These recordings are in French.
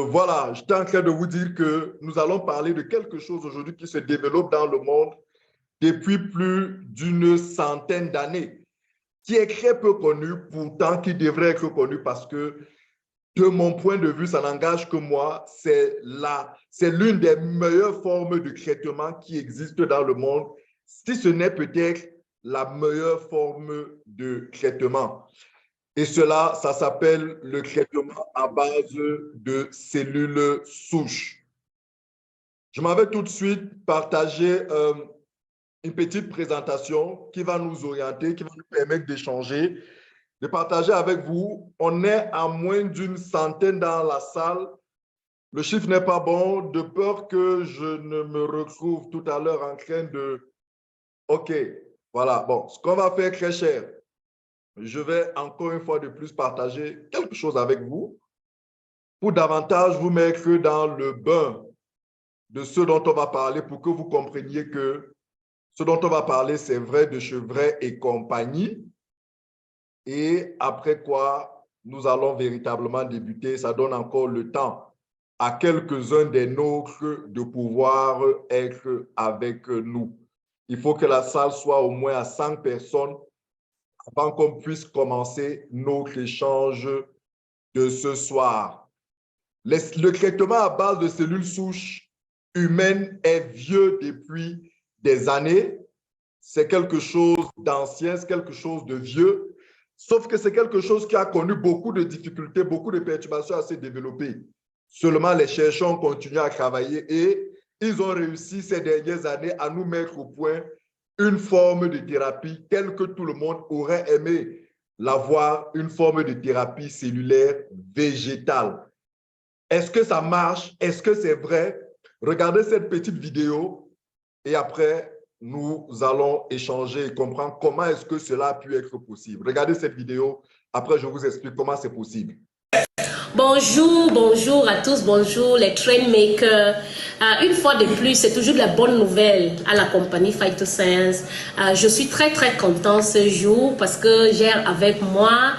Voilà, j'étais en train de vous dire que nous allons parler de quelque chose aujourd'hui qui se développe dans le monde depuis plus d'une centaine d'années, qui est très peu connu, pourtant qui devrait être connu parce que, de mon point de vue, ça n'engage que moi, c'est l'une des meilleures formes de traitement qui existent dans le monde, si ce n'est peut-être la meilleure forme de traitement. Et cela, ça s'appelle le traitement à base de cellules souches. Je m'en vais tout de suite partager une petite présentation qui va nous orienter, qui va nous permettre d'échanger, de partager avec vous. On est à moins d'une centaine dans la salle. Le chiffre n'est pas bon, de peur que je ne me retrouve tout à l'heure en train de... OK, voilà. Bon, ce qu'on va faire, très cher, je vais encore une fois de plus partager quelque chose avec vous pour davantage vous mettre dans le bain de ce dont on va parler pour que vous compreniez que ce dont on va parler, c'est vrai de Chevray et compagnie. Et après quoi, nous allons véritablement débuter. Ça donne encore le temps à quelques-uns des nôtres de pouvoir être avec nous. Il faut que la salle soit au moins à 100 personnes avant qu'on puisse commencer notre échange de ce soir. Le traitement à base de cellules souches humaines est vieux depuis des années. C'est quelque chose d'ancien, c'est quelque chose de vieux, sauf que c'est quelque chose qui a connu beaucoup de difficultés, beaucoup de perturbations à se développer. Seulement, les chercheurs ont continué à travailler et ils ont réussi ces dernières années à nous mettre au point une forme de thérapie telle que tout le monde aurait aimé l'avoir, une forme de thérapie cellulaire végétale. Est-ce que ça marche? Est-ce que c'est vrai? Regardez cette petite vidéo et après, nous allons échanger et comprendre comment est-ce que cela a pu être possible. Regardez cette vidéo, après je vous explique comment c'est possible. Bonjour, bonjour à tous, bonjour les trainmakers. Une fois de plus, c'est toujours de la bonne nouvelle à la compagnie Phytoscience. Je suis très content ce jour parce que j'ai avec moi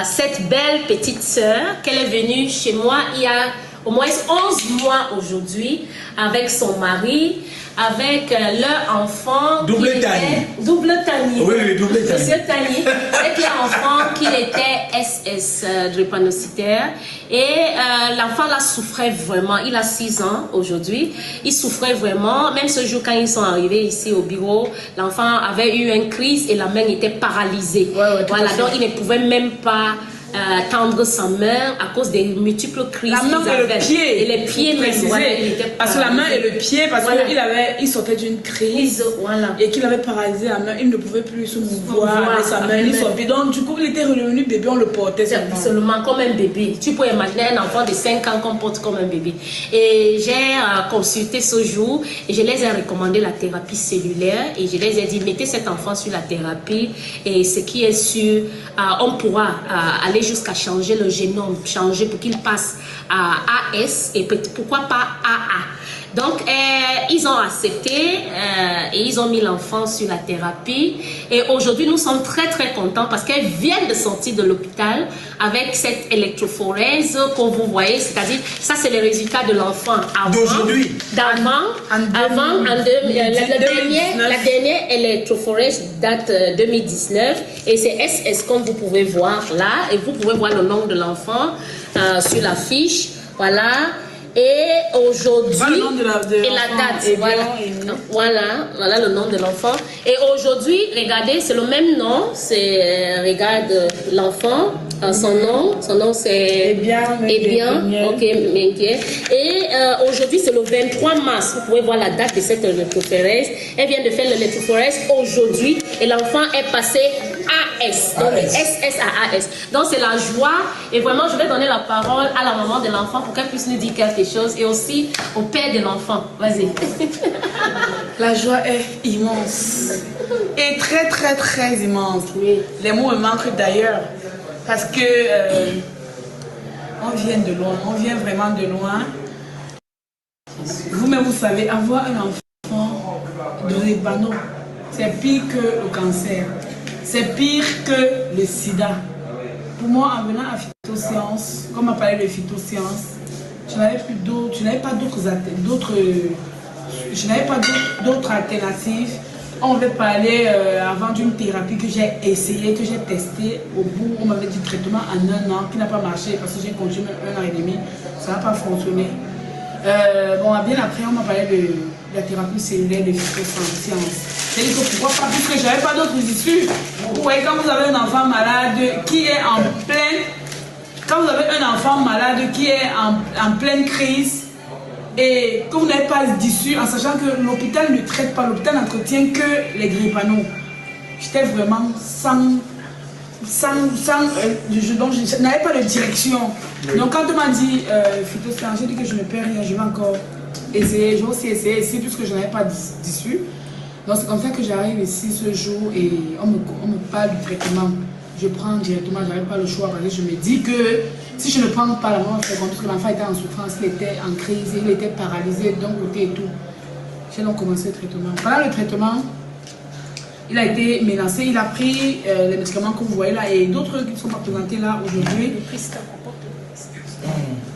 cette belle petite sœur qu'elle est venue chez moi il y a au moins 11 mois aujourd'hui avec son mari, avec leur enfant. Double Tani. Double Tani. Oui, double Tani. Monsieur Tani, avec leur enfant qui était SS drépanocytaire. Et l'enfant là souffrait vraiment. Il a 6 ans aujourd'hui. Il souffrait vraiment. Même ce jour, quand ils sont arrivés ici au bureau, l'enfant avait eu une crise et la main était paralysée. Ouais, voilà, donc il ne pouvait même pas tendre sa main à cause des multiples crises. La main et le pied. Et les pieds même. Voilà, parce que la main et le pied, parce voilà. qu'il sortait d'une crise voilà. Et qu'il avait paralysé la main, il ne pouvait plus se mouvoir avec sa main. Donc du coup, il était revenu bébé, on le portait seulement comme un bébé. Tu peux imaginer un enfant de 5 ans qu'on porte comme un bébé. Et j'ai consulté ce jour et je les ai recommandé la thérapie cellulaire et je les ai dit, mettez cet enfant sur la thérapie et ce qui est sûr, on pourra aller jusqu'à changer le génome, changer pour qu'il passe à AS et pourquoi pas AA. Donc, ils ont accepté et ils ont mis l'enfant sur la thérapie. Et aujourd'hui, nous sommes très contents parce qu'elle vient de sortir de l'hôpital avec cette électrophorèse que vous voyez. C'est-à-dire, ça, c'est le résultat de l'enfant d'aujourd'hui. La dernière électrophorèse date 2019 et c'est SS comme vous pouvez voir là. Et vous pouvez voir le nom de l'enfant sur la fiche. Voilà. Et aujourd'hui, et la date, voilà le nom de l'enfant. Et aujourd'hui, regardez, c'est le même nom, c'est, regarde l'enfant, son nom c'est ok, et aujourd'hui c'est le 23 mars, vous pouvez voir la date de cette électrophorèse. Elle vient de faire l'électrophorèse aujourd'hui et l'enfant est passé AS, donc SS à AS. Donc c'est la joie et vraiment je vais donner la parole à la maman de l'enfant pour qu'elle puisse nous dire quelque chose et aussi au père de l'enfant. Vas-y. La joie est immense et très immense. Oui. Les mots me manquent d'ailleurs parce que on vient de loin, on vient vraiment de loin. Vous-même vous savez, avoir un enfant de drépano, c'est pire que le cancer, c'est pire que le sida. Pour moi, en venant à phytosciences, comme on parlait de phytosciences, je n'avais pas d'autres alternatives. On avait parlé avant d'une thérapie que j'ai essayée, que j'ai testée. Au bout, on m'avait dit traitement en 1 an, qui n'a pas marché parce que j'ai continué 1 an et demi. Ça n'a pas fonctionné. Bon, bien après, on m'a parlé de la thérapie cellulaire de phytosciences. J'ai dit que pourquoi pas, puisque je n'avais pas d'autres issues. Vous voyez, quand vous avez un enfant malade qui est en pleine... Quand vous avez un enfant malade qui est en pleine crise et que vous n'avez pas d'issue, en sachant que l'hôpital ne traite pas, l'hôpital n'entretient que les grippanos. J'étais vraiment donc je n'avais pas de direction. Oui. Donc quand on m'a dit phytosciences, j'ai dit que je ne perds rien, je vais encore essayer. J'ai aussi essayé ici puisque je n'avais pas d'issue. Donc c'est comme ça que j'arrive ici ce jour et on me parle du traitement. Je prends directement, je n'avais pas le choix parce que je me dis que si je ne prends pas la main, parce que l'enfant était en souffrance, il était en crise, il était paralysé d'un côté et tout. J'ai donc commencé le traitement. Pendant le traitement, il a été menacé, il a pris les médicaments que vous voyez là et d'autres qui ne sont pas présentés là aujourd'hui.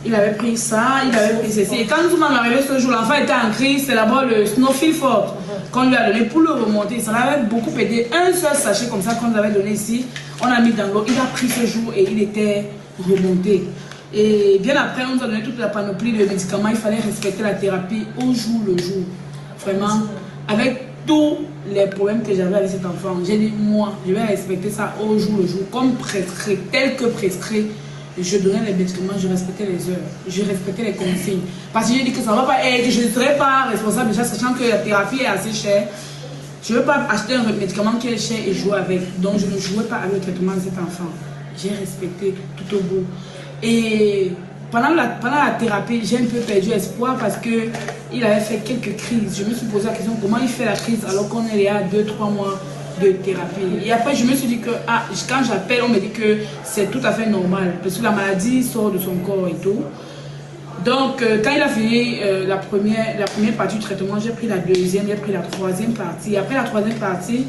Il avait pris ça, il avait pris ceci. Et quand nous sommes arrivés ce jour, l'enfant était en crise, c'est d'abord le Snowfield Fort qu'on lui a donné pour le remonter. Ça l'avait beaucoup aidé. Un seul sachet comme ça qu'on nous avait donné ici, on a mis dans l'eau. Il a pris ce jour et il était remonté. Et bien après, on nous a donné toute la panoplie de médicaments. Il fallait respecter la thérapie au jour le jour. Vraiment, avec tous les problèmes que j'avais avec cet enfant, j'ai dit, moi, je vais respecter ça au jour le jour, comme prescrit, tel que prescrit. Je donnais les médicaments, je respectais les heures, je respectais les consignes. Parce que j'ai dit que ça ne va pas être, je ne serai pas responsable déjà, sachant que la thérapie est assez chère. Je ne veux pas acheter un médicament qui est cher et jouer avec. Donc je ne jouais pas avec le traitement de cet enfant. J'ai respecté tout au bout. Et pendant la thérapie, j'ai un peu perdu espoir parce qu'il avait fait quelques crises. Je me suis posé la question comment il fait la crise alors qu'on est là 2-3 mois de thérapie. Et après, je me suis dit que quand j'appelle, on me dit que c'est tout à fait normal parce que la maladie sort de son corps et tout. Donc, quand il a fini la première partie du traitement, j'ai pris la deuxième, j'ai pris la troisième partie. Après la troisième partie,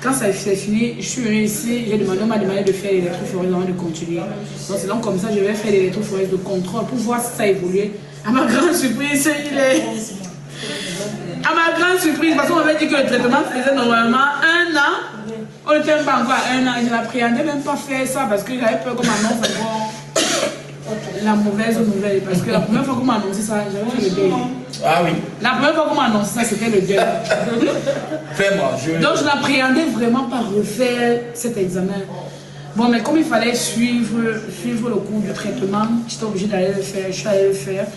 quand ça s'est fini, je suis venue ici, on m'a demandé de faire l'électrophorèse avant de continuer. Donc, c'est donc comme ça que je vais faire l'électrophorèse de contrôle pour voir si ça évolue. À ma grande surprise, il est... À ma grande surprise, parce qu'on m'avait dit que le traitement faisait normalement 1 an. On n'était même pas encore à 1 an. Je n'appréhendais même pas faire ça parce que j'avais peur qu'on m'annonce encore la mauvaise nouvelle. Parce que la première fois qu'on m'a annoncé ça, j'avais fait le deuil. Ah oui. La première fois qu'on m'a annoncé ça, c'était le deuil. Vraiment, Donc je n'appréhendais vraiment pas refaire cet examen. Bon, mais comme il fallait suivre le cours du traitement, j'étais obligée d'aller le faire. Je suis allée le faire.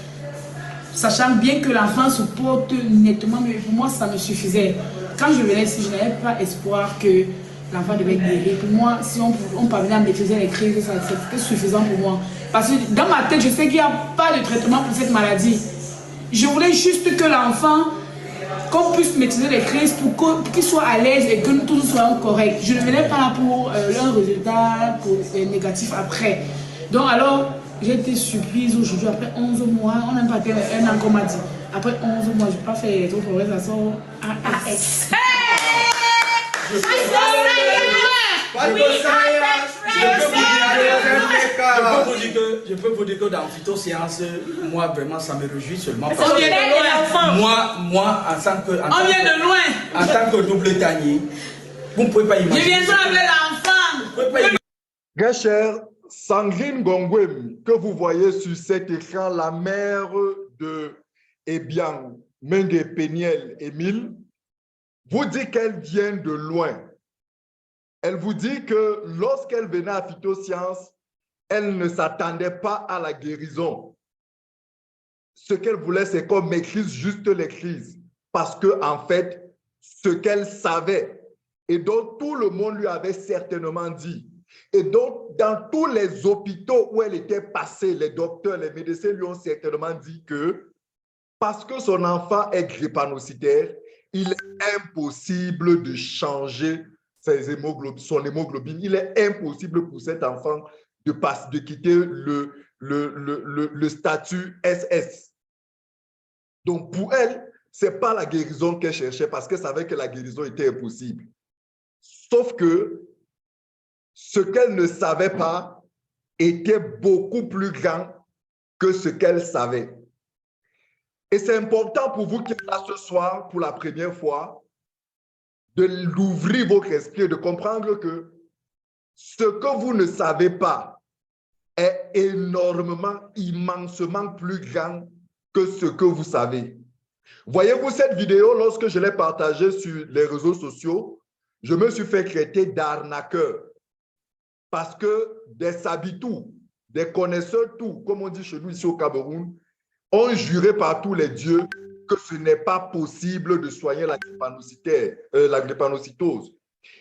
Sachant bien que l'enfant se porte nettement, mais pour moi ça me suffisait. Quand je venais ici, je n'avais pas espoir que l'enfant devait guérir. Pour moi, si on parvenait à maîtriser les crises, c'était suffisant pour moi. Parce que dans ma tête, je sais qu'il n'y a pas de traitement pour cette maladie. Je voulais juste que l'enfant, qu'on puisse maîtriser les crises pour qu'il soit à l'aise et que nous tous soyons corrects. Je ne venais pas là pour un résultat négatif après. Donc alors, j'ai été surprise aujourd'hui, après 11 mois, on n'a pas été 1 an qu'on m'a dit. Après 11 mois, je n'ai pas fait les autres forêts, ça sort AS. Je peux vous dire que dans phytosciences, moi vraiment ça me réjouit seulement. On vient de loin. Moi en tant que... On vient de loin. En tant que double tanier, vous ne pouvez pas imaginer. Je viendrai avec l'enfant. Très cher, Sandrine Gongwem, que vous voyez sur cet écran, la mère de Ebiang Mengue Peniel Émile, vous dit qu'elle vient de loin. Elle vous dit que lorsqu'elle venait à Phytosciences, elle ne s'attendait pas à la guérison. Ce qu'elle voulait, c'est qu'on maîtrise juste les crises. Parce que, en fait, ce qu'elle savait, et dont tout le monde lui avait certainement dit, et donc, dans tous les hôpitaux où elle était passée, les docteurs, les médecins lui ont certainement dit que parce que son enfant est drépanocytaire, il est impossible de changer son hémoglobine. Il est impossible pour cet enfant de quitter le statut SS. Donc, pour elle, ce n'est pas la guérison qu'elle cherchait parce qu'elle savait que la guérison était impossible. Sauf que ce qu'elle ne savait pas, était beaucoup plus grand que ce qu'elle savait. Et c'est important pour vous qui êtes là ce soir pour la première fois, d'ouvrir votre esprit et de comprendre que ce que vous ne savez pas est énormément, immensement plus grand que ce que vous savez. Voyez-vous cette vidéo, lorsque je l'ai partagée sur les réseaux sociaux, je me suis fait traiter d'arnaqueur parce que des sabitous, des connaisseurs tout, comme on dit chez nous ici au Cameroun, ont juré par tous les dieux que ce n'est pas possible de soigner la drépanocytose.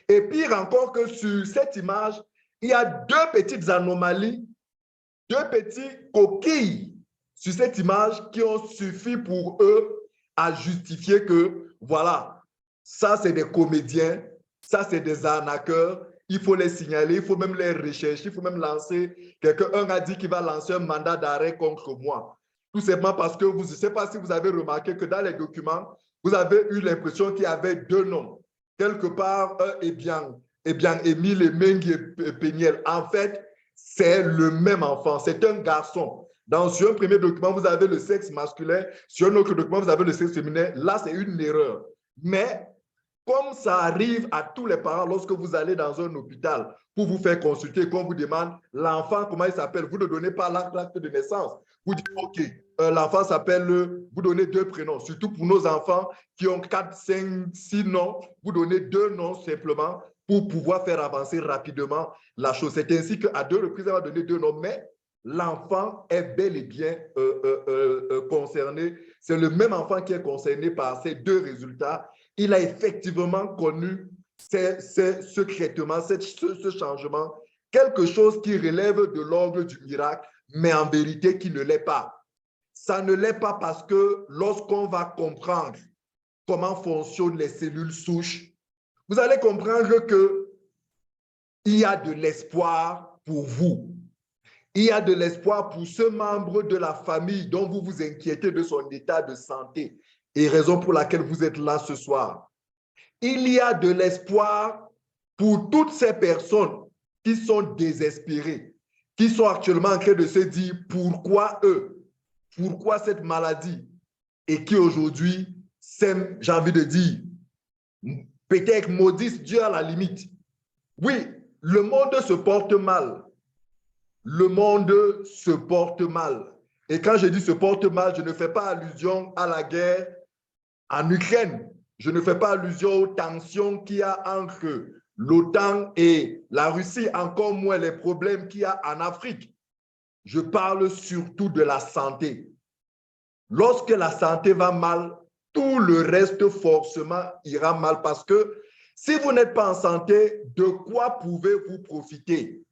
Et pire encore que sur cette image, il y a deux petites anomalies, deux petites coquilles sur cette image qui ont suffi pour eux à justifier que, voilà, ça c'est des comédiens, ça c'est des arnaqueurs, il faut les signaler, il faut même les rechercher, il faut même lancer, quelqu'un a dit qu'il va lancer un mandat d'arrêt contre moi. Tout simplement parce que, je ne sais pas si vous avez remarqué que dans les documents, vous avez eu l'impression qu'il y avait deux noms. Quelque part, Émile et Mengi et Péniel. En fait, c'est le même enfant, c'est un garçon. Sur un premier document, vous avez le sexe masculin, sur un autre document, vous avez le sexe féminin. Là, c'est une erreur. Mais comme ça arrive à tous les parents lorsque vous allez dans un hôpital pour vous faire consulter, qu'on vous demande l'enfant, comment il s'appelle, vous ne donnez pas l'acte de naissance. Vous dites, OK, l'enfant s'appelle, vous donnez deux prénoms. Surtout pour nos enfants qui ont 4, 5, 6 noms, vous donnez deux noms simplement pour pouvoir faire avancer rapidement la chose. C'est ainsi qu'à deux reprises, elle va donner deux noms, mais l'enfant est bel et bien concerné. C'est le même enfant qui est concerné par ces deux résultats. Il a effectivement connu ce traitement, ce changement, quelque chose qui relève de l'ordre du miracle, mais en vérité qui ne l'est pas. Ça ne l'est pas parce que lorsqu'on va comprendre comment fonctionnent les cellules souches, vous allez comprendre qu'il y a de l'espoir pour vous. Il y a de l'espoir pour ce membre de la famille dont vous vous inquiétez de son état de santé et raison pour laquelle vous êtes là ce soir. Il y a de l'espoir pour toutes ces personnes qui sont désespérées, qui sont actuellement en train de se dire pourquoi eux, pourquoi cette maladie, et qui aujourd'hui, j'ai envie de dire, peut-être maudissent Dieu à la limite. Oui, le monde se porte mal. Le monde se porte mal. Et quand je dis se porte mal, je ne fais pas allusion à la guerre en Ukraine. Je ne fais pas allusion aux tensions qu'il y a entre l'OTAN et la Russie, encore moins les problèmes qu'il y a en Afrique. Je parle surtout de la santé. Lorsque la santé va mal, tout le reste forcément ira mal parce que si vous n'êtes pas en santé, de quoi pouvez-vous profiter?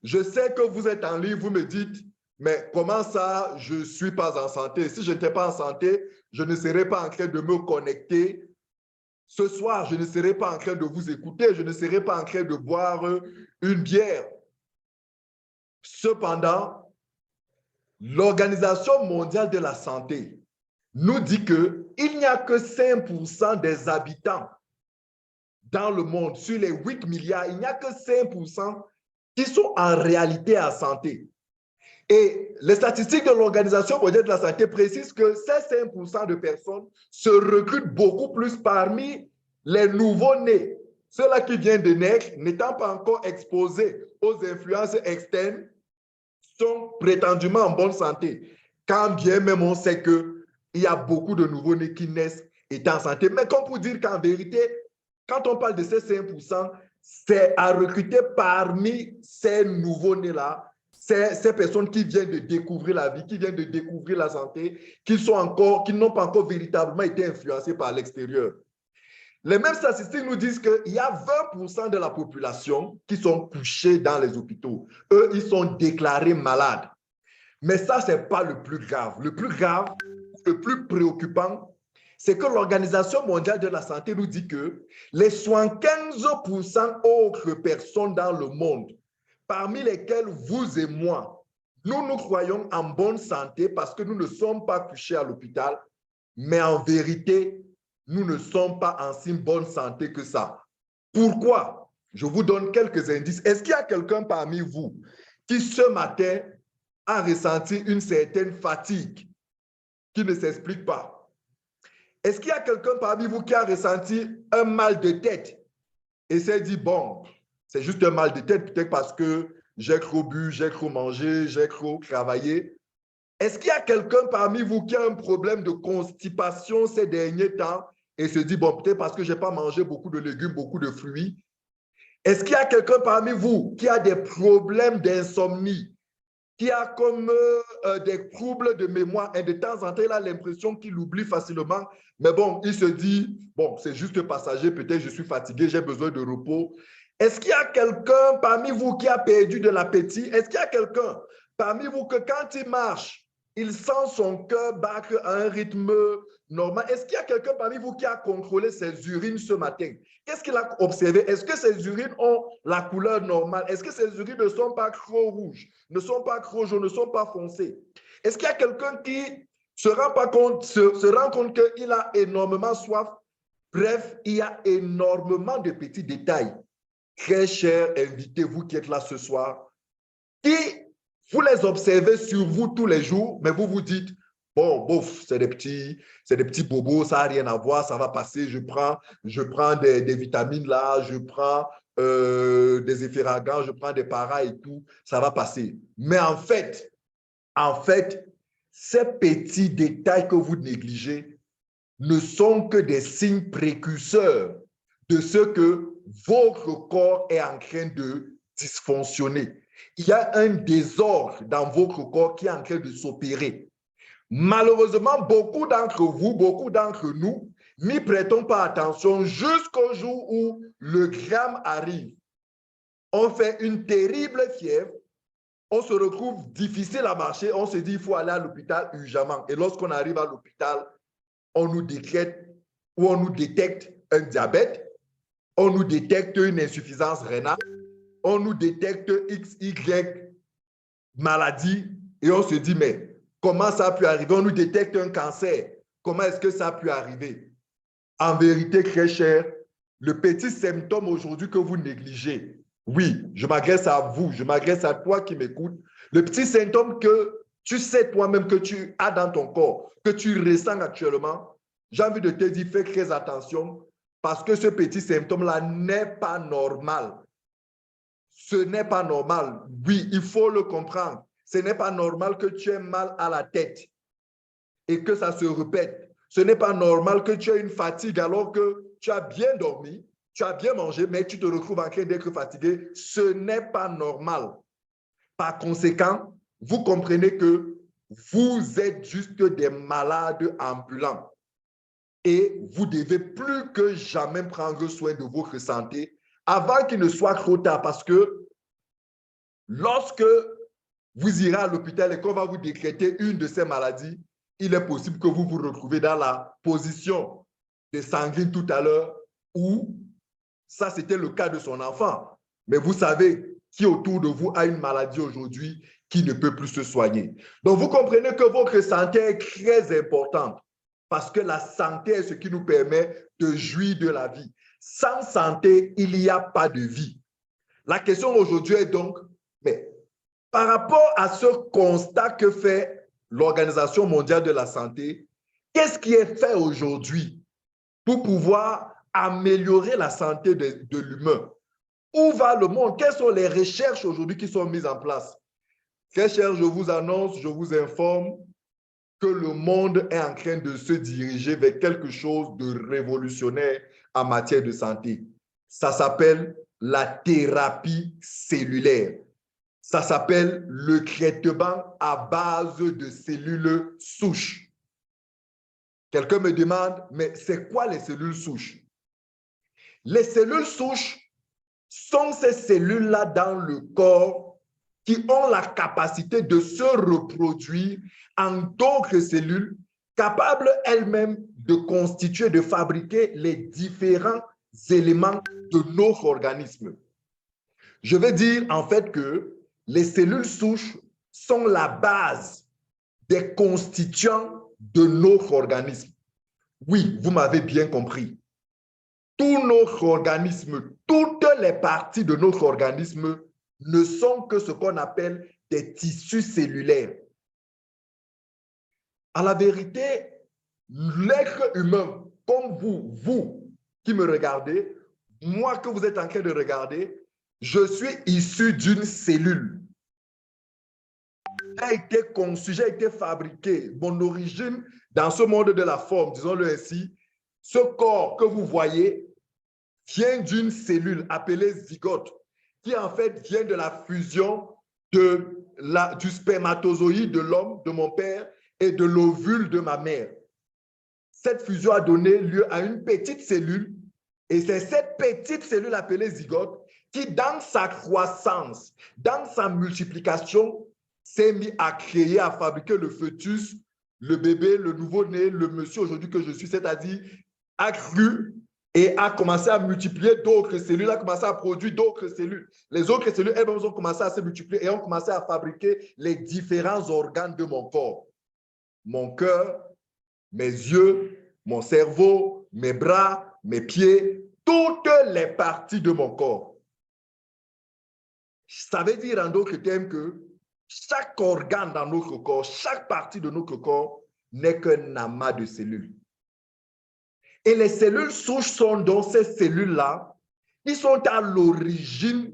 Je sais que vous êtes en ligne, vous me dites, mais comment ça, je ne suis pas en santé? Si je n'étais pas en santé, je ne serais pas en train de me connecter. Ce soir, je ne serais pas en train de vous écouter, je ne serais pas en train de boire une bière. Cependant, l'Organisation mondiale de la santé nous dit qu'il n'y a que 5% des habitants dans le monde, sur les 8 milliards, il n'y a que 5% qui sont en réalité en santé. Et les statistiques de l'Organisation mondiale de la santé précisent que ces 5% de personnes se recrutent beaucoup plus parmi les nouveaux-nés. Ceux-là qui viennent de naître, n'étant pas encore exposés aux influences externes, sont prétendument en bonne santé. Quand bien même on sait qu'il y a beaucoup de nouveaux-nés qui naissent étant en santé. Mais comme pour dire qu'en vérité, quand on parle de ces 5%, c'est à recruter parmi ces nouveaux-nés-là, ces personnes qui viennent de découvrir la vie, qui viennent de découvrir la santé, qui n'ont pas encore véritablement été influencés par l'extérieur. Les mêmes statistiques nous disent qu'il y a 20% de la population qui sont couchés dans les hôpitaux. Eux, ils sont déclarés malades. Mais ça, ce n'est pas le plus grave. Le plus grave, le plus préoccupant, c'est que l'Organisation mondiale de la santé nous dit que les 75% autres personnes dans le monde, parmi lesquelles vous et moi, nous croyons en bonne santé parce que nous ne sommes pas couchés à l'hôpital, mais en vérité, nous ne sommes pas en si bonne santé que ça. Pourquoi? Je vous donne quelques indices. Est-ce qu'il y a quelqu'un parmi vous qui ce matin a ressenti une certaine fatigue qui ne s'explique pas? Est-ce qu'il y a quelqu'un parmi vous qui a ressenti un mal de tête et s'est dit, bon, c'est juste un mal de tête, peut-être parce que j'ai trop bu, j'ai trop mangé, j'ai trop travaillé? Est-ce qu'il y a quelqu'un parmi vous qui a un problème de constipation ces derniers temps et se dit, bon, peut-être parce que je n'ai pas mangé beaucoup de légumes, beaucoup de fruits? Est-ce qu'il y a quelqu'un parmi vous qui a des problèmes d'insomnie, qui a comme des troubles de mémoire et de temps en temps, il a l'impression qu'il oublie facilement, mais bon, il se dit, bon, c'est juste passager, peut-être je suis fatigué, j'ai besoin de repos. Est-ce qu'il y a quelqu'un parmi vous qui a perdu de l'appétit? Est-ce qu'il y a quelqu'un parmi vous que quand il marche, il sent son cœur battre à un rythme normal? Est-ce qu'il y a quelqu'un parmi vous qui a contrôlé ses urines ce matin? Qu'est-ce qu'il a observé? Est-ce que ses urines ont la couleur normale? Est-ce que ses urines ne sont pas trop rouges, ne sont pas trop jaunes, ne sont pas foncées? Est-ce qu'il y a quelqu'un qui se rend compte qu'il a énormément soif? Bref, il y a énormément de petits détails. Très chers invités, vous qui êtes là ce soir, qui vous les observez sur vous tous les jours, mais vous vous dites, bon, bof, c'est des petits bobos, ça n'a rien à voir, ça va passer, je prends des vitamines là, je prends des efféragants, je prends des paras et tout, ça va passer. Mais en fait, ces petits détails que vous négligez ne sont que des signes précurseurs de ce que votre corps est en train de dysfonctionner. Il y a un désordre dans votre corps qui est en train de s'opérer. Malheureusement, beaucoup d'entre vous, beaucoup d'entre nous, n'y prêtons pas attention jusqu'au jour où le gramme arrive. On fait une terrible fièvre, on se retrouve difficile à marcher, on se dit il faut aller à l'hôpital urgemment. Et lorsqu'on arrive à l'hôpital, on nous décrète ou on nous détecte un diabète, on nous détecte une insuffisance rénale, on nous détecte XY maladie et on se dit, mais comment ça a pu arriver? On nous détecte un cancer. Comment est-ce que ça a pu arriver? En vérité, très cher, le petit symptôme aujourd'hui que vous négligez, oui, je m'adresse à vous, je m'adresse à toi qui m'écoutes, le petit symptôme que tu sais toi-même que tu as dans ton corps, que tu ressens actuellement, j'ai envie de te dire, fais très attention parce que ce petit symptôme-là n'est pas normal. Ce n'est pas normal. Oui, il faut le comprendre. Ce n'est pas normal que tu aies mal à la tête et que ça se répète. Ce n'est pas normal que tu aies une fatigue alors que tu as bien dormi, tu as bien mangé, mais tu te retrouves en train d'être fatigué. Ce n'est pas normal. Par conséquent, vous comprenez que vous êtes juste des malades ambulants et vous devez plus que jamais prendre soin de votre santé avant qu'il ne soit trop tard, parce que lorsque vous irez à l'hôpital et qu'on va vous décréter une de ces maladies, il est possible que vous vous retrouvez dans la position de Sanguine tout à l'heure, où ça c'était le cas de son enfant. Mais vous savez qui autour de vous a une maladie aujourd'hui qui ne peut plus se soigner. Donc vous comprenez que votre santé est très importante parce que la santé est ce qui nous permet de jouir de la vie. Sans santé, il n'y a pas de vie. La question aujourd'hui est donc, mais par rapport à ce constat que fait l'Organisation mondiale de la santé, qu'est-ce qui est fait aujourd'hui pour pouvoir améliorer la santé de l'humain? Où va le monde? Quelles sont les recherches aujourd'hui qui sont mises en place? Très cher, je vous annonce, je vous informe que le monde est en train de se diriger vers quelque chose de révolutionnaire en matière de santé. Ça s'appelle la thérapie cellulaire. Ça s'appelle le traitement à base de cellules souches. Quelqu'un me demande, mais c'est quoi les cellules souches? Les cellules souches sont ces cellules-là dans le corps qui ont la capacité de se reproduire en d'autres cellules capables elles-mêmes de constituer, de fabriquer les différents éléments de notre organisme. Je veux dire en fait que les cellules souches sont la base des constituants de notre organisme. Oui, vous m'avez bien compris. Tout notre organisme, toutes les parties de notre organisme ne sont que ce qu'on appelle des tissus cellulaires. À la vérité, l'être humain, comme vous qui me regardez, moi que vous êtes en train de regarder, je suis issu d'une cellule. J'ai été conçu, j'ai été fabriqué. Mon origine dans ce monde de la forme, disons-le ainsi, ce corps que vous voyez vient d'une cellule appelée zygote, qui en fait vient de la fusion du spermatozoïde de l'homme, de mon père, et de l'ovule de ma mère. Cette fusion a donné lieu à une petite cellule, et c'est cette petite cellule appelée zygote qui, dans sa croissance, dans sa multiplication, s'est mis à créer, à fabriquer le fœtus, le bébé, le nouveau-né, le monsieur aujourd'hui que je suis, c'est-à-dire a cru et a commencé à multiplier d'autres cellules, a commencé à produire d'autres cellules. Les autres cellules, elles ont commencé à se multiplier et ont commencé à fabriquer les différents organes de mon corps. Mon cœur, mes yeux, mon cerveau, mes bras, mes pieds, toutes les parties de mon corps. Ça veut dire en d'autres termes que chaque organe dans notre corps, chaque partie de notre corps n'est qu'un amas de cellules. Et les cellules souches sont donc ces cellules-là qui sont à l'origine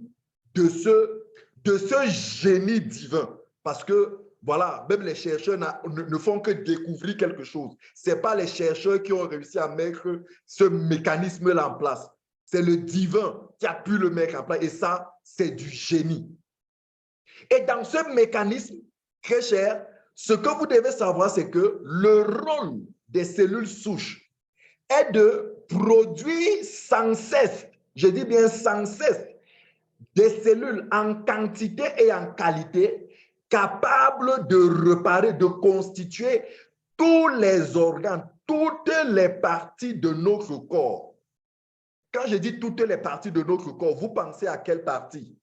de ce génie divin. Parce que, voilà, même les chercheurs ne font que découvrir quelque chose. Ce n'est pas les chercheurs qui ont réussi à mettre ce mécanisme-là en place. C'est le divin qui a pu le mettre en place. Et ça, c'est du génie. Et dans ce mécanisme, très cher, ce que vous devez savoir, c'est que le rôle des cellules souches est de produire sans cesse, je dis bien sans cesse, des cellules en quantité et en qualité capables de réparer, de constituer tous les organes, toutes les parties de notre corps. Quand je dis toutes les parties de notre corps, vous pensez à quelle partie?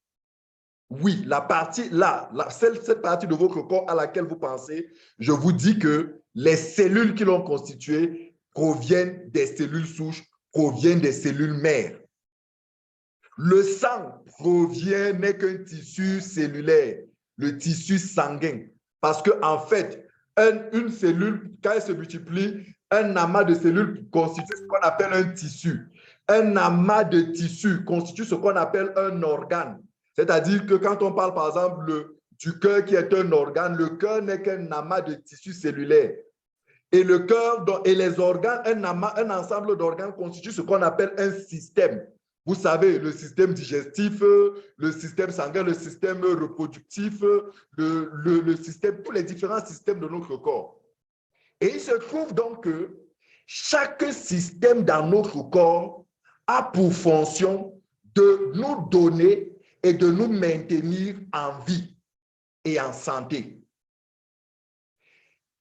Oui, la partie là, cette partie de votre corps à laquelle vous pensez, je vous dis que les cellules qui l'ont constituée proviennent des cellules souches, proviennent des cellules mères. Le sang n'est qu'un tissu cellulaire, le tissu sanguin. Parce qu'en fait, une cellule, quand elle se multiplie, un amas de cellules constitue ce qu'on appelle un tissu. Un amas de tissus constitue ce qu'on appelle un organe. C'est-à-dire que quand on parle, par exemple, du cœur qui est un organe, le cœur n'est qu'un amas de tissus cellulaires. Et le cœur et les organes, un ensemble d'organes constitue ce qu'on appelle un système. Vous savez, le système digestif, le système sanguin, le système reproductif, le système, tous les différents systèmes de notre corps. Et il se trouve donc que chaque système dans notre corps a pour fonction de nous donner et de nous maintenir en vie et en santé.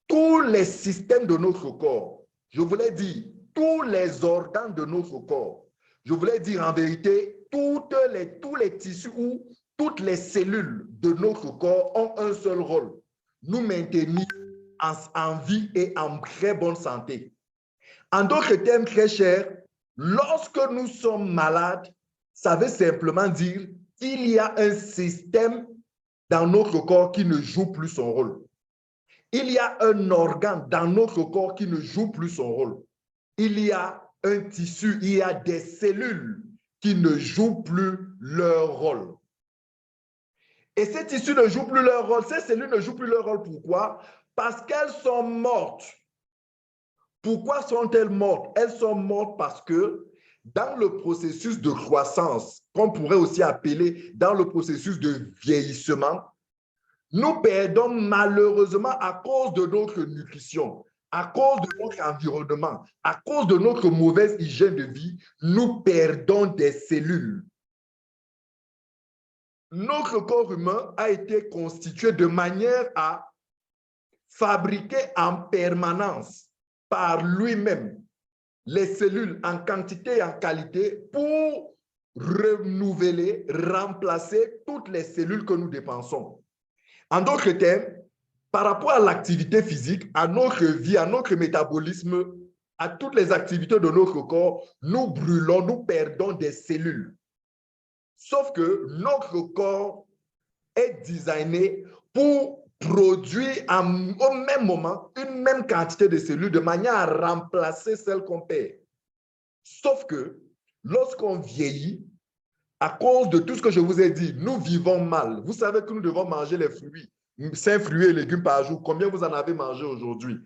Tous les systèmes de notre corps, je voulais dire, tous les organes de notre corps, je voulais dire en vérité, tous les tissus ou toutes les cellules de notre corps ont un seul rôle, nous maintenir en vie et en très bonne santé. En d'autres termes, très chers, lorsque nous sommes malades, ça veut simplement dire qu'il y a un système dans notre corps qui ne joue plus son rôle. Il y a un organe dans notre corps qui ne joue plus son rôle. Il y a un tissu, il y a des cellules qui ne jouent plus leur rôle. Et ces tissus ne jouent plus leur rôle. Ces cellules ne jouent plus leur rôle. Pourquoi? Parce qu'elles sont mortes. Pourquoi sont-elles mortes? Elles sont mortes parce que dans le processus de croissance, qu'on pourrait aussi appeler dans le processus de vieillissement, nous perdons malheureusement à cause de notre nutrition, à cause de notre environnement, à cause de notre mauvaise hygiène de vie, nous perdons des cellules. Notre corps humain a été constitué de manière à fabriquer en permanence par lui-même les cellules en quantité et en qualité pour renouveler, remplacer toutes les cellules que nous dépensons. En d'autres termes, par rapport à l'activité physique, à notre vie, à notre métabolisme, à toutes les activités de notre corps, nous brûlons, nous perdons des cellules. Sauf que notre corps est designé pour produire au même moment une même quantité de cellules de manière à remplacer celles qu'on perd. Sauf que lorsqu'on vieillit, à cause de tout ce que je vous ai dit, nous vivons mal. Vous savez que nous devons manger les fruits, 5 fruits et légumes par jour. Combien vous en avez mangé aujourd'hui?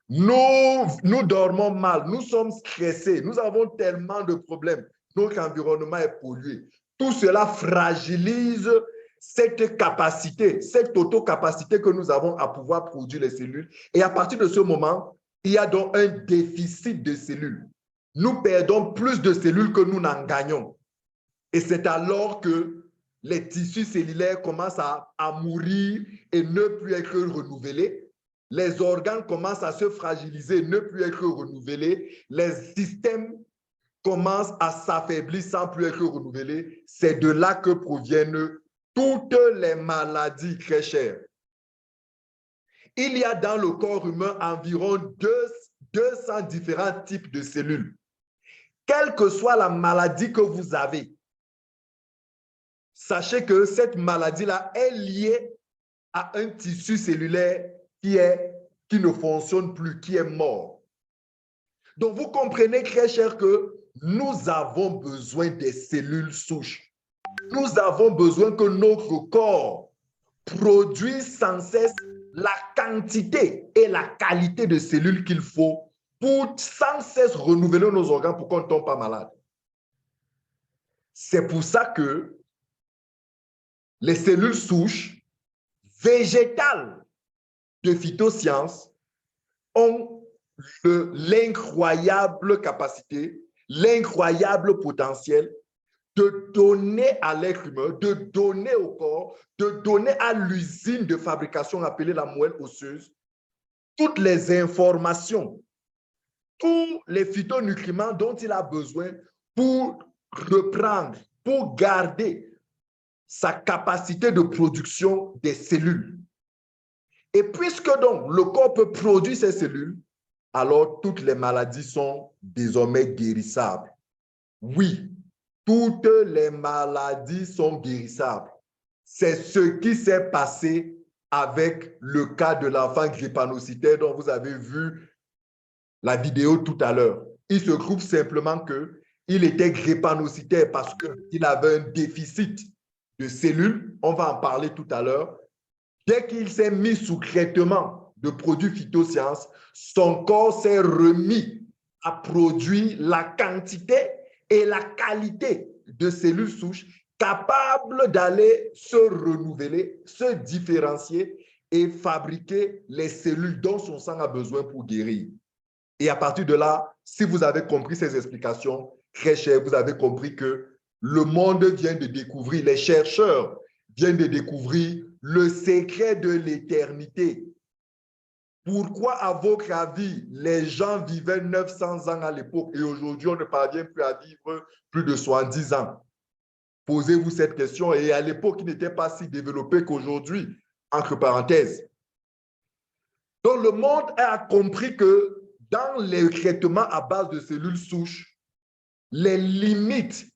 Nous dormons mal, nous sommes stressés, nous avons tellement de problèmes. Notre environnement est pollué. Tout cela fragilise cette capacité, cette autocapacité que nous avons à pouvoir produire les cellules. Et à partir de ce moment, il y a donc un déficit de cellules. Nous perdons plus de cellules que nous n'en gagnons. Et c'est alors que les tissus cellulaires commencent à mourir et ne plus être renouvelés. Les organes commencent à se fragiliser, ne plus être renouvelés. Les systèmes commencent à s'affaiblir sans plus être renouvelés. C'est de là que proviennent toutes les maladies, très chères. Il y a dans le corps humain environ 200 différents types de cellules. Quelle que soit la maladie que vous avez, sachez que cette maladie-là est liée à un tissu cellulaire qui ne fonctionne plus, qui est mort. Donc, vous comprenez, très cher, que nous avons besoin des cellules souches. Nous avons besoin que notre corps produise sans cesse la quantité et la qualité de cellules qu'il faut pour sans cesse renouveler nos organes pour qu'on ne tombe pas malade. C'est pour ça que les cellules souches végétales de phytosciences ont l'incroyable capacité, l'incroyable potentiel de donner à l'être humain, de donner au corps, de donner à l'usine de fabrication appelée la moelle osseuse, toutes les informations, tous les phytonutriments dont il a besoin pour reprendre, pour garder sa capacité de production des cellules. Et puisque donc le corps peut produire ces cellules, alors toutes les maladies sont désormais guérissables. Oui, toutes les maladies sont guérissables. C'est ce qui s'est passé avec le cas de l'enfant drépanocytaire dont vous avez vu la vidéo tout à l'heure. Il se trouve simplement qu'il était drépanocytaire parce qu'il avait un déficit de cellules. On va en parler tout à l'heure. Dès qu'il s'est mis sous traitement de produits phytosciences, son corps s'est remis à produire la quantité et la qualité de cellules souches capables d'aller se renouveler, se différencier et fabriquer les cellules dont son sang a besoin pour guérir. Et à partir de là, si vous avez compris ces explications, très cher, vous avez compris que le monde vient de découvrir, les chercheurs viennent de découvrir le secret de l'éternité. Pourquoi, à votre avis, les gens vivaient 900 ans à l'époque et aujourd'hui, on ne parvient plus à vivre plus de 70 ans? Posez-vous cette question. Et à l'époque, il n'était pas si développé qu'aujourd'hui, entre parenthèses. Donc, le monde a compris que dans les traitements à base de cellules souches, les limites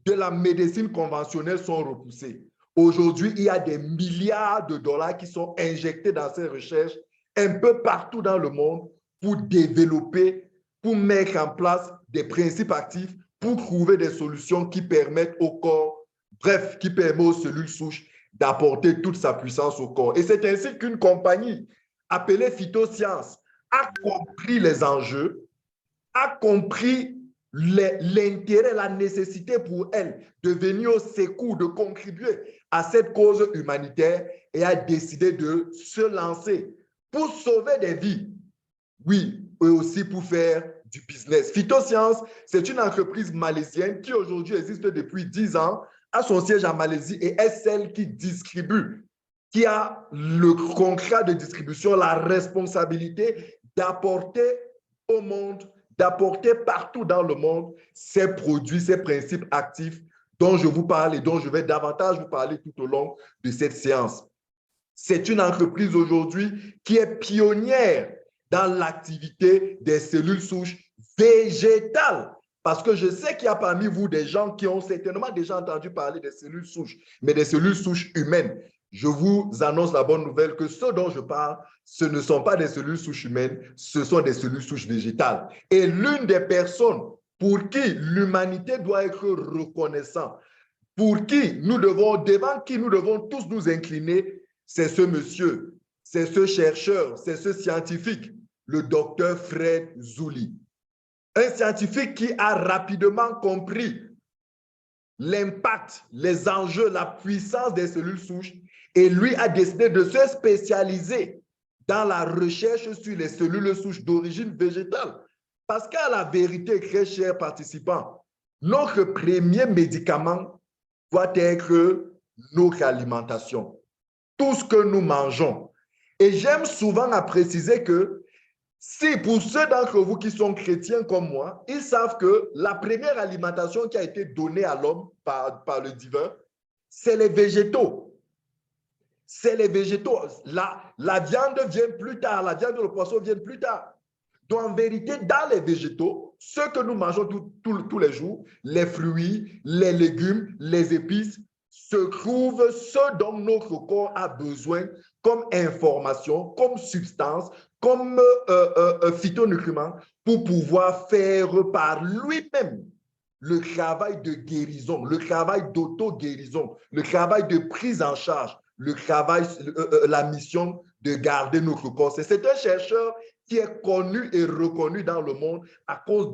de la médecine conventionnelle sont repoussées. Aujourd'hui, il y a des milliards de dollars qui sont injectés dans ces recherches un peu partout dans le monde pour développer, pour mettre en place des principes actifs, pour trouver des solutions qui permettent au corps, bref, qui permettent aux cellules souches d'apporter toute sa puissance au corps. Et c'est ainsi qu'une compagnie appelée Phytosciences a compris les enjeux, a compris l'intérêt, la nécessité pour elle de venir au secours, de contribuer à cette cause humanitaire et a décidé de se lancer pour sauver des vies. Oui, et aussi pour faire du business. Phytosciences, c'est une entreprise malaisienne qui aujourd'hui existe depuis 10 ans, a son siège en Malaisie et est celle qui distribue, qui a le contrat de distribution, la responsabilité d'apporter au monde, d'apporter partout dans le monde ces produits, ces principes actifs dont je vous parle et dont je vais davantage vous parler tout au long de cette séance. C'est une entreprise aujourd'hui qui est pionnière dans l'activité des cellules souches végétales Parce que je sais qu'il y a parmi vous des gens qui ont certainement déjà entendu parler des cellules souches, mais des cellules souches humaines. Je vous annonce la bonne nouvelle que ce dont je parle, ce ne sont pas des cellules souches humaines, ce sont des cellules souches végétales. Et l'une des personnes pour qui l'humanité doit être reconnaissante, pour qui nous devons, devant qui nous devons tous nous incliner, c'est ce monsieur, c'est ce chercheur, c'est ce scientifique, le docteur Fred Zuli. Un scientifique qui a rapidement compris l'impact, les enjeux, la puissance des cellules souches et lui a décidé de se spécialiser dans la recherche sur les cellules souches d'origine végétale. Parce qu'à la vérité, très chers participants, notre premier médicament doit être notre alimentation, tout ce que nous mangeons. Et j'aime souvent à préciser que si pour ceux d'entre vous qui sont chrétiens comme moi, ils savent que la première alimentation qui a été donnée à l'homme par le divin, c'est les végétaux. C'est les végétaux. La viande vient plus tard, la viande et le poisson viennent plus tard. Donc en vérité, dans les végétaux, ce que nous mangeons tous les jours, les fruits, les légumes, les épices, se trouve ce dont notre corps a besoin comme information, comme substance, comme phytonutriments pour pouvoir faire par lui-même le travail de guérison, le travail d'auto-guérison, le travail de prise en charge, le travail, la mission de garder notre corps. C'est un chercheur qui est connu et reconnu dans le monde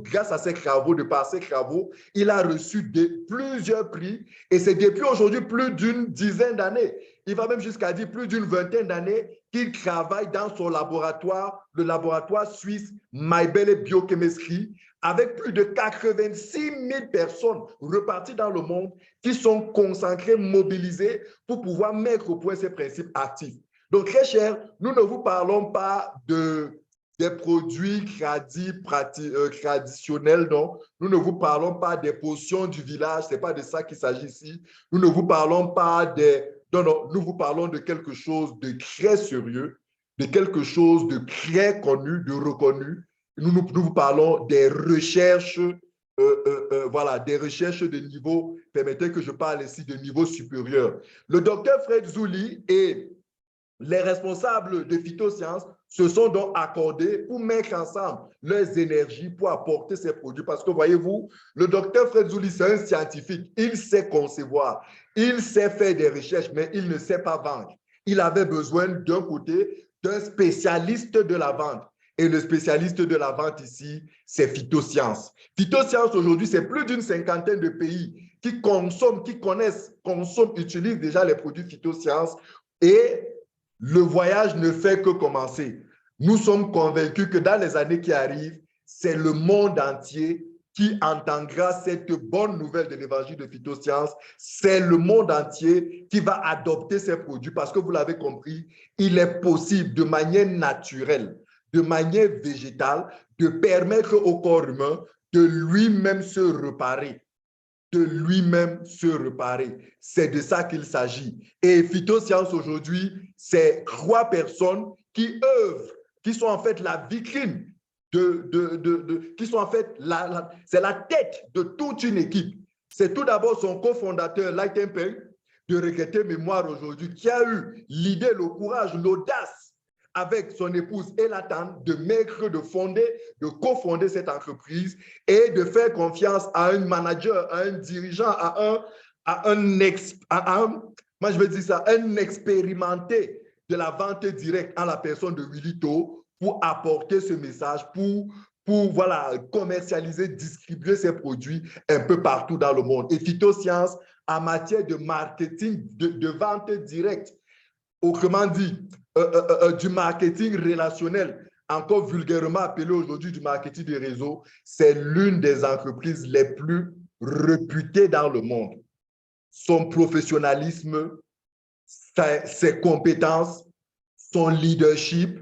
grâce à ses travaux, de par ses travaux. Il a reçu plusieurs prix et c'est depuis aujourd'hui plus d'une dizaine d'années. Il va même jusqu'à dire plus d'une vingtaine d'années qu'il travaille dans son laboratoire, le laboratoire suisse Maybelle Biochemistry, avec plus de 86 000 personnes reparties dans le monde qui sont concentrées, mobilisées pour pouvoir mettre au point ces principes actifs. Donc, très cher, nous ne vous parlons pas des produits traditionnels, non. Nous ne vous parlons pas des potions du village, ce n'est pas de ça qu'il s'agit ici. Nous ne vous parlons pas non, nous vous parlons de quelque chose de très sérieux, de quelque chose de très connu, de reconnu. Nous vous parlons des recherches, voilà, des recherches de niveau, permettez que je parle ici de niveau supérieur. Le docteur Fred Zuli et les responsables de phytosciences se sont donc accordés pour mettre ensemble leurs énergies pour apporter ces produits. Parce que voyez-vous, le docteur Fred Zuli, c'est un scientifique. Il sait concevoir, il sait faire des recherches, mais il ne sait pas vendre. Il avait besoin d'un côté d'un spécialiste de la vente. Et le spécialiste de la vente ici, c'est Phytosciences. Phytosciences, aujourd'hui, c'est plus d'une cinquantaine de pays qui consomment, qui connaissent, consomment, utilisent déjà les produits Phytosciences. Et le voyage ne fait que commencer. Nous sommes convaincus que dans les années qui arrivent, c'est le monde entier qui entendra cette bonne nouvelle de l'évangile de Phytosciences. C'est le monde entier qui va adopter ces produits parce que vous l'avez compris, il est possible de manière naturelle, de manière végétale, de permettre au corps humain de lui-même se réparer. De lui-même se réparer. C'est de ça qu'il s'agit. Et Phytosciences aujourd'hui, c'est 3 personnes qui œuvrent, qui sont en fait la vitrine, qui sont en fait, c'est la tête de toute une équipe. C'est tout d'abord son cofondateur, Lai Teng-Peng, de regretter mémoire aujourd'hui, qui a eu l'idée, le courage, l'audace, avec son épouse Elatan, de cofonder cette entreprise et de faire confiance à un manager, à un dirigeant, un expérimenté de la vente directe en la personne de Willy To pour apporter ce message, pour voilà, commercialiser, distribuer ces produits un peu partout dans le monde. Et Phytosciences, en matière de marketing, de vente directe, autrement dit, du marketing relationnel, encore vulgairement appelé aujourd'hui du marketing des réseaux, c'est l'une des entreprises les plus réputées dans le monde. Son professionnalisme, ses compétences, son leadership,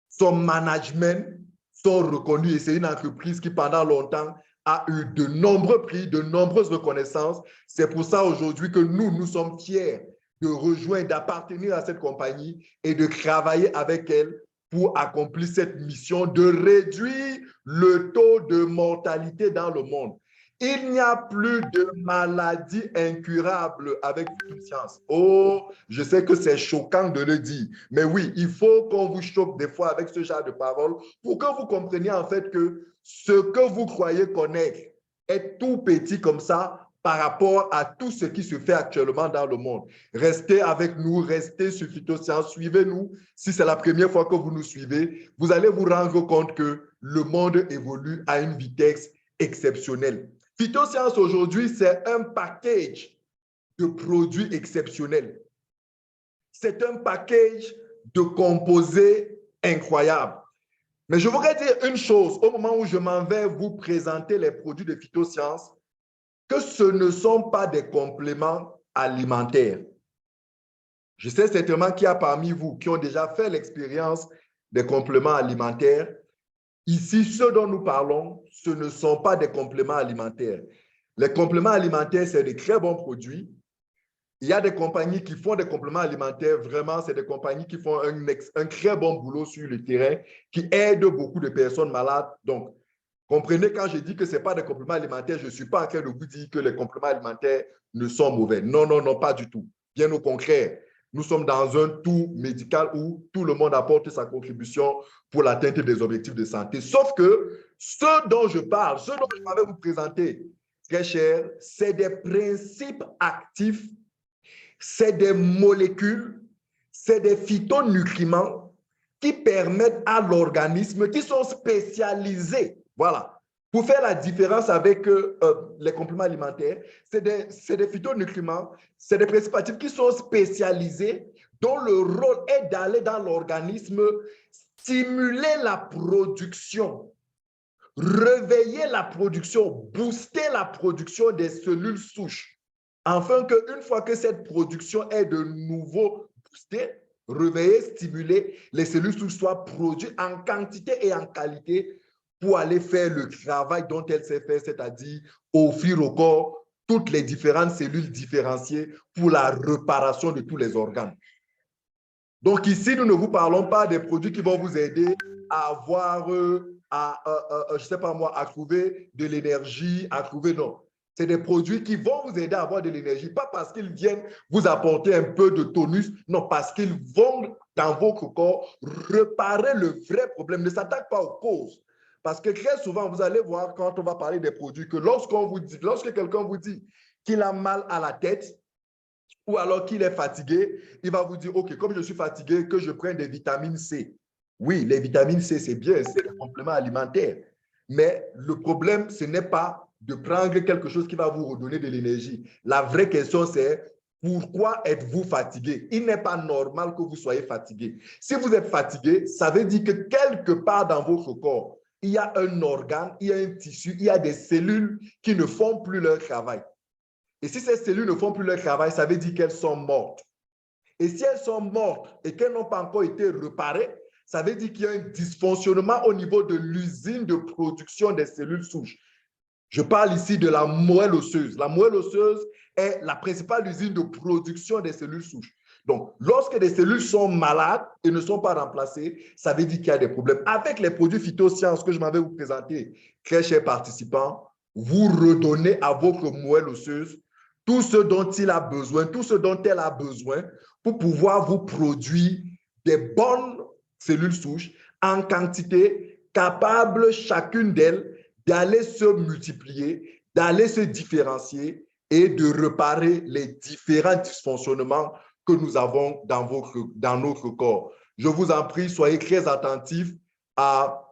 son management sont reconnus et c'est une entreprise qui pendant longtemps a eu de nombreux prix, de nombreuses reconnaissances. C'est pour ça aujourd'hui que nous sommes fiers de rejoindre, d'appartenir à cette compagnie et de travailler avec elle pour accomplir cette mission de réduire le taux de mortalité dans le monde. Il n'y a plus de maladies incurables avec science. Oh, je sais que c'est choquant de le dire, mais oui, il faut qu'on vous choque des fois avec ce genre de paroles pour que vous compreniez en fait que ce que vous croyez connaître est tout petit comme ça par rapport à tout ce qui se fait actuellement dans le monde. Restez avec nous, restez sur Phytosciences, suivez-nous. Si c'est la première fois que vous nous suivez, vous allez vous rendre compte que le monde évolue à une vitesse exceptionnelle. Phytosciences aujourd'hui, c'est un package de produits exceptionnels. C'est un package de composés incroyables. Mais je voudrais dire une chose, au moment où je m'en vais vous présenter les produits de Phytosciences, que ce ne sont pas des compléments alimentaires. Je sais certainement qu'il y a parmi vous qui ont déjà fait l'expérience des compléments alimentaires. Ici, ce dont nous parlons, ce ne sont pas des compléments alimentaires. Les compléments alimentaires, c'est de très bons produits. Il y a des compagnies qui font des compléments alimentaires, vraiment, c'est des compagnies qui font un très bon boulot sur le terrain, qui aident beaucoup de personnes malades. Donc, comprenez, quand je dis que ce n'est pas des compléments alimentaires, je ne suis pas en train de vous dire que les compléments alimentaires ne sont mauvais. Non, non, non, pas du tout. Bien au contraire, nous sommes dans un tout médical où tout le monde apporte sa contribution pour l'atteinte des objectifs de santé. Sauf que ce dont je parle, ce dont je vais vous présenter, très cher, c'est des principes actifs, c'est des molécules, c'est des phytonutriments qui permettent à l'organisme, qui sont spécialisés, voilà, pour faire la différence avec les compléments alimentaires. C'est des phytonutriments, c'est des principes actifs qui sont spécialisés, dont le rôle est d'aller dans l'organisme, stimuler la production, réveiller la production, booster la production des cellules souches, afin qu'une fois que cette production est de nouveau boostée, réveillée, stimulée, les cellules souches soient produites en quantité et en qualité pour aller faire le travail dont elles s'est fait, c'est-à-dire offrir au corps toutes les différentes cellules différenciées pour la réparation de tous les organes. Donc ici, nous ne vous parlons pas des produits qui vont vous aider à avoir, je ne sais pas moi, à trouver de l'énergie, à trouver, non. C'est des produits qui vont vous aider à avoir de l'énergie, pas parce qu'ils viennent vous apporter un peu de tonus, non, parce qu'ils vont dans votre corps réparer le vrai problème. Ne s'attaque pas aux causes. Parce que très souvent, vous allez voir quand on va parler des produits que lorsque quelqu'un vous dit qu'il a mal à la tête ou alors qu'il est fatigué, il va vous dire, OK, comme je suis fatigué, que je prenne des vitamines C. Oui, les vitamines C, c'est bien, c'est des compléments alimentaires. Mais le problème, ce n'est pas de prendre quelque chose qui va vous redonner de l'énergie. La vraie question, c'est pourquoi êtes-vous fatigué? Il n'est pas normal que vous soyez fatigué. Si vous êtes fatigué, ça veut dire que quelque part dans votre corps, il y a un organe, il y a un tissu, il y a des cellules qui ne font plus leur travail. Et si ces cellules ne font plus leur travail, ça veut dire qu'elles sont mortes. Et si elles sont mortes et qu'elles n'ont pas encore été réparées, ça veut dire qu'il y a un dysfonctionnement au niveau de l'usine de production des cellules souches. Je parle ici de la moelle osseuse. La moelle osseuse est la principale usine de production des cellules souches. Donc, lorsque des cellules sont malades et ne sont pas remplacées, ça veut dire qu'il y a des problèmes. Avec les produits Phytosciences que je m'avais vous présenter, très chers participants, vous redonnez à votre moelle osseuse tout ce dont il a besoin, tout ce dont elle a besoin pour pouvoir vous produire des bonnes cellules souches en quantité capable, chacune d'elles, d'aller se multiplier, d'aller se différencier et de réparer les différents dysfonctionnements que nous avons dans notre corps. Je vous en prie, soyez très attentifs à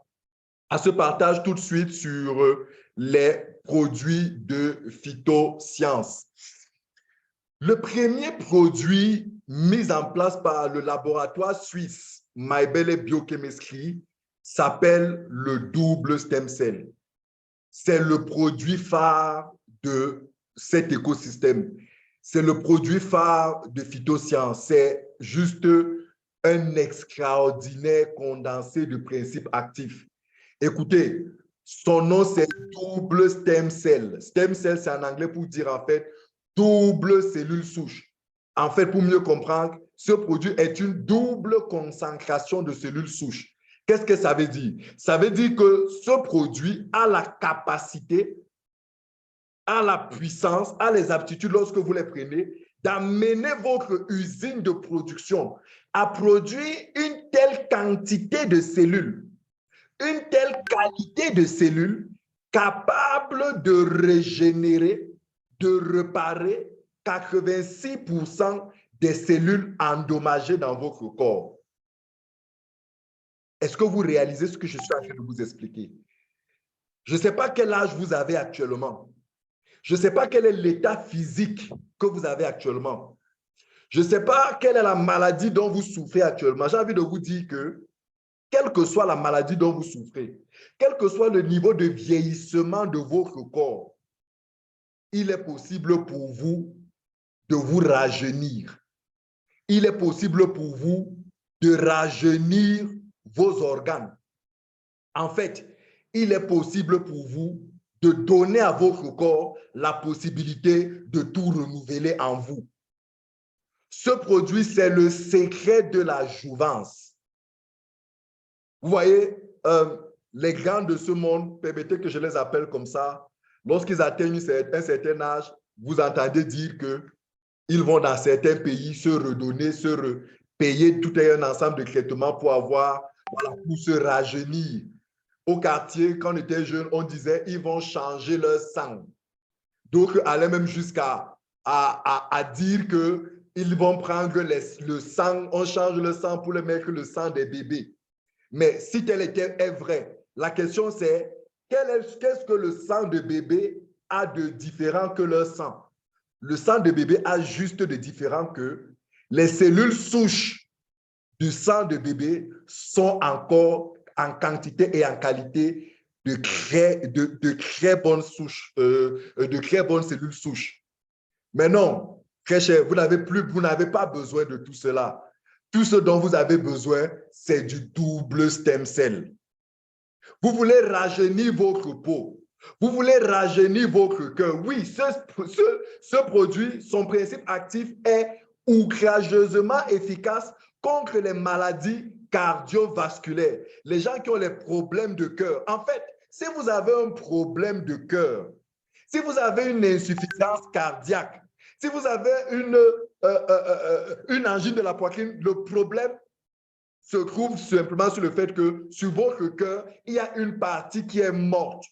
ce partage tout de suite sur les produits de Phytosciences. Le premier produit mis en place par le laboratoire suisse Maybelle Biochemistry s'appelle le double stem cell. C'est le produit phare de cet écosystème. C'est le produit phare de Phytosciences. C'est juste un extraordinaire condensé de principes actifs. Écoutez, son nom, c'est double stem cell. Stem cell, c'est en anglais pour dire en fait double cellule souche. En fait, pour mieux comprendre, ce produit est une double concentration de cellules souches. Qu'est-ce que ça veut dire? Ça veut dire que ce produit a la capacité, a la puissance, a les aptitudes lorsque vous les prenez, d'amener votre usine de production à produire une telle quantité de cellules, une telle qualité de cellules capables de régénérer, de réparer 86% des cellules endommagées dans votre corps. Est-ce que vous réalisez ce que je suis en train de vous expliquer? Je ne sais pas quel âge vous avez actuellement. Je ne sais pas quel est l'état physique que vous avez actuellement. Je ne sais pas quelle est la maladie dont vous souffrez actuellement. J'ai envie de vous dire que, quelle que soit la maladie dont vous souffrez, quel que soit le niveau de vieillissement de votre corps, il est possible pour vous de vous rajeunir. Il est possible pour vous de rajeunir vos organes. En fait, il est possible pour vous de donner à votre corps la possibilité de tout renouveler en vous. Ce produit, c'est le secret de la jouvence. Vous voyez, les grands de ce monde, permettez que je les appelle comme ça, lorsqu'ils atteignent un certain âge, vous entendez dire qu'ils vont dans certains pays se redonner, payer tout un ensemble de traitements pour pour se rajeunir. Au quartier, quand on était jeune, on disait qu'ils vont changer leur sang. D'autres allaient même jusqu'à dire qu'ils vont prendre le sang, on change le sang pour le mettre le sang des bébés. Mais si tel est vrai, la question c'est qu'est-ce que le sang de bébé a de différent que leur sang? Le sang de bébé a juste de différent que les cellules souches du sang de bébé sont encore en quantité et en qualité de très bonnes souches, de très bonnes cellules souches. Mais non, très cher, vous n'avez pas besoin de tout cela. Tout ce dont vous avez besoin, c'est du double stem cell. Vous voulez rajeunir votre peau. Vous voulez rajeunir votre cœur. Oui, ce produit, son principe actif est outrageusement efficace contre les maladies cardiovasculaires. Les gens qui ont les problèmes de cœur. En fait, si vous avez un problème de cœur, si vous avez une insuffisance cardiaque, si vous avez une angine de la poitrine, le problème se trouve simplement sur le fait que sur votre cœur, il y a une partie qui est morte.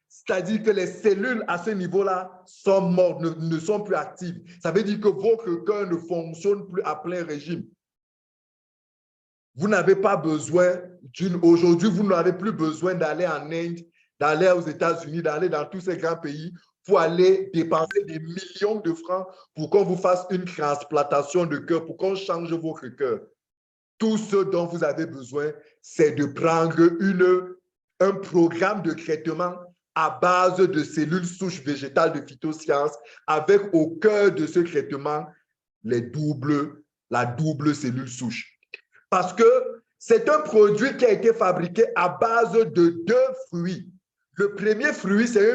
C'est-à-dire que les cellules à ce niveau-là sont mortes, ne sont plus actives. Ça veut dire que votre cœur ne fonctionne plus à plein régime. Vous n'avez pas besoin aujourd'hui, vous n'avez plus besoin d'aller en Inde, d'aller aux États-Unis, d'aller dans tous ces grands pays pour aller dépenser des millions de francs pour qu'on vous fasse une transplantation de cœur, pour qu'on change votre cœur. Tout ce dont vous avez besoin, c'est de prendre un programme de traitement à base de cellules souches végétales de phytosciences, avec au cœur de ce traitement la double cellule souche. Parce que c'est un produit qui a été fabriqué à base de 2 fruits. Le premier fruit, c'est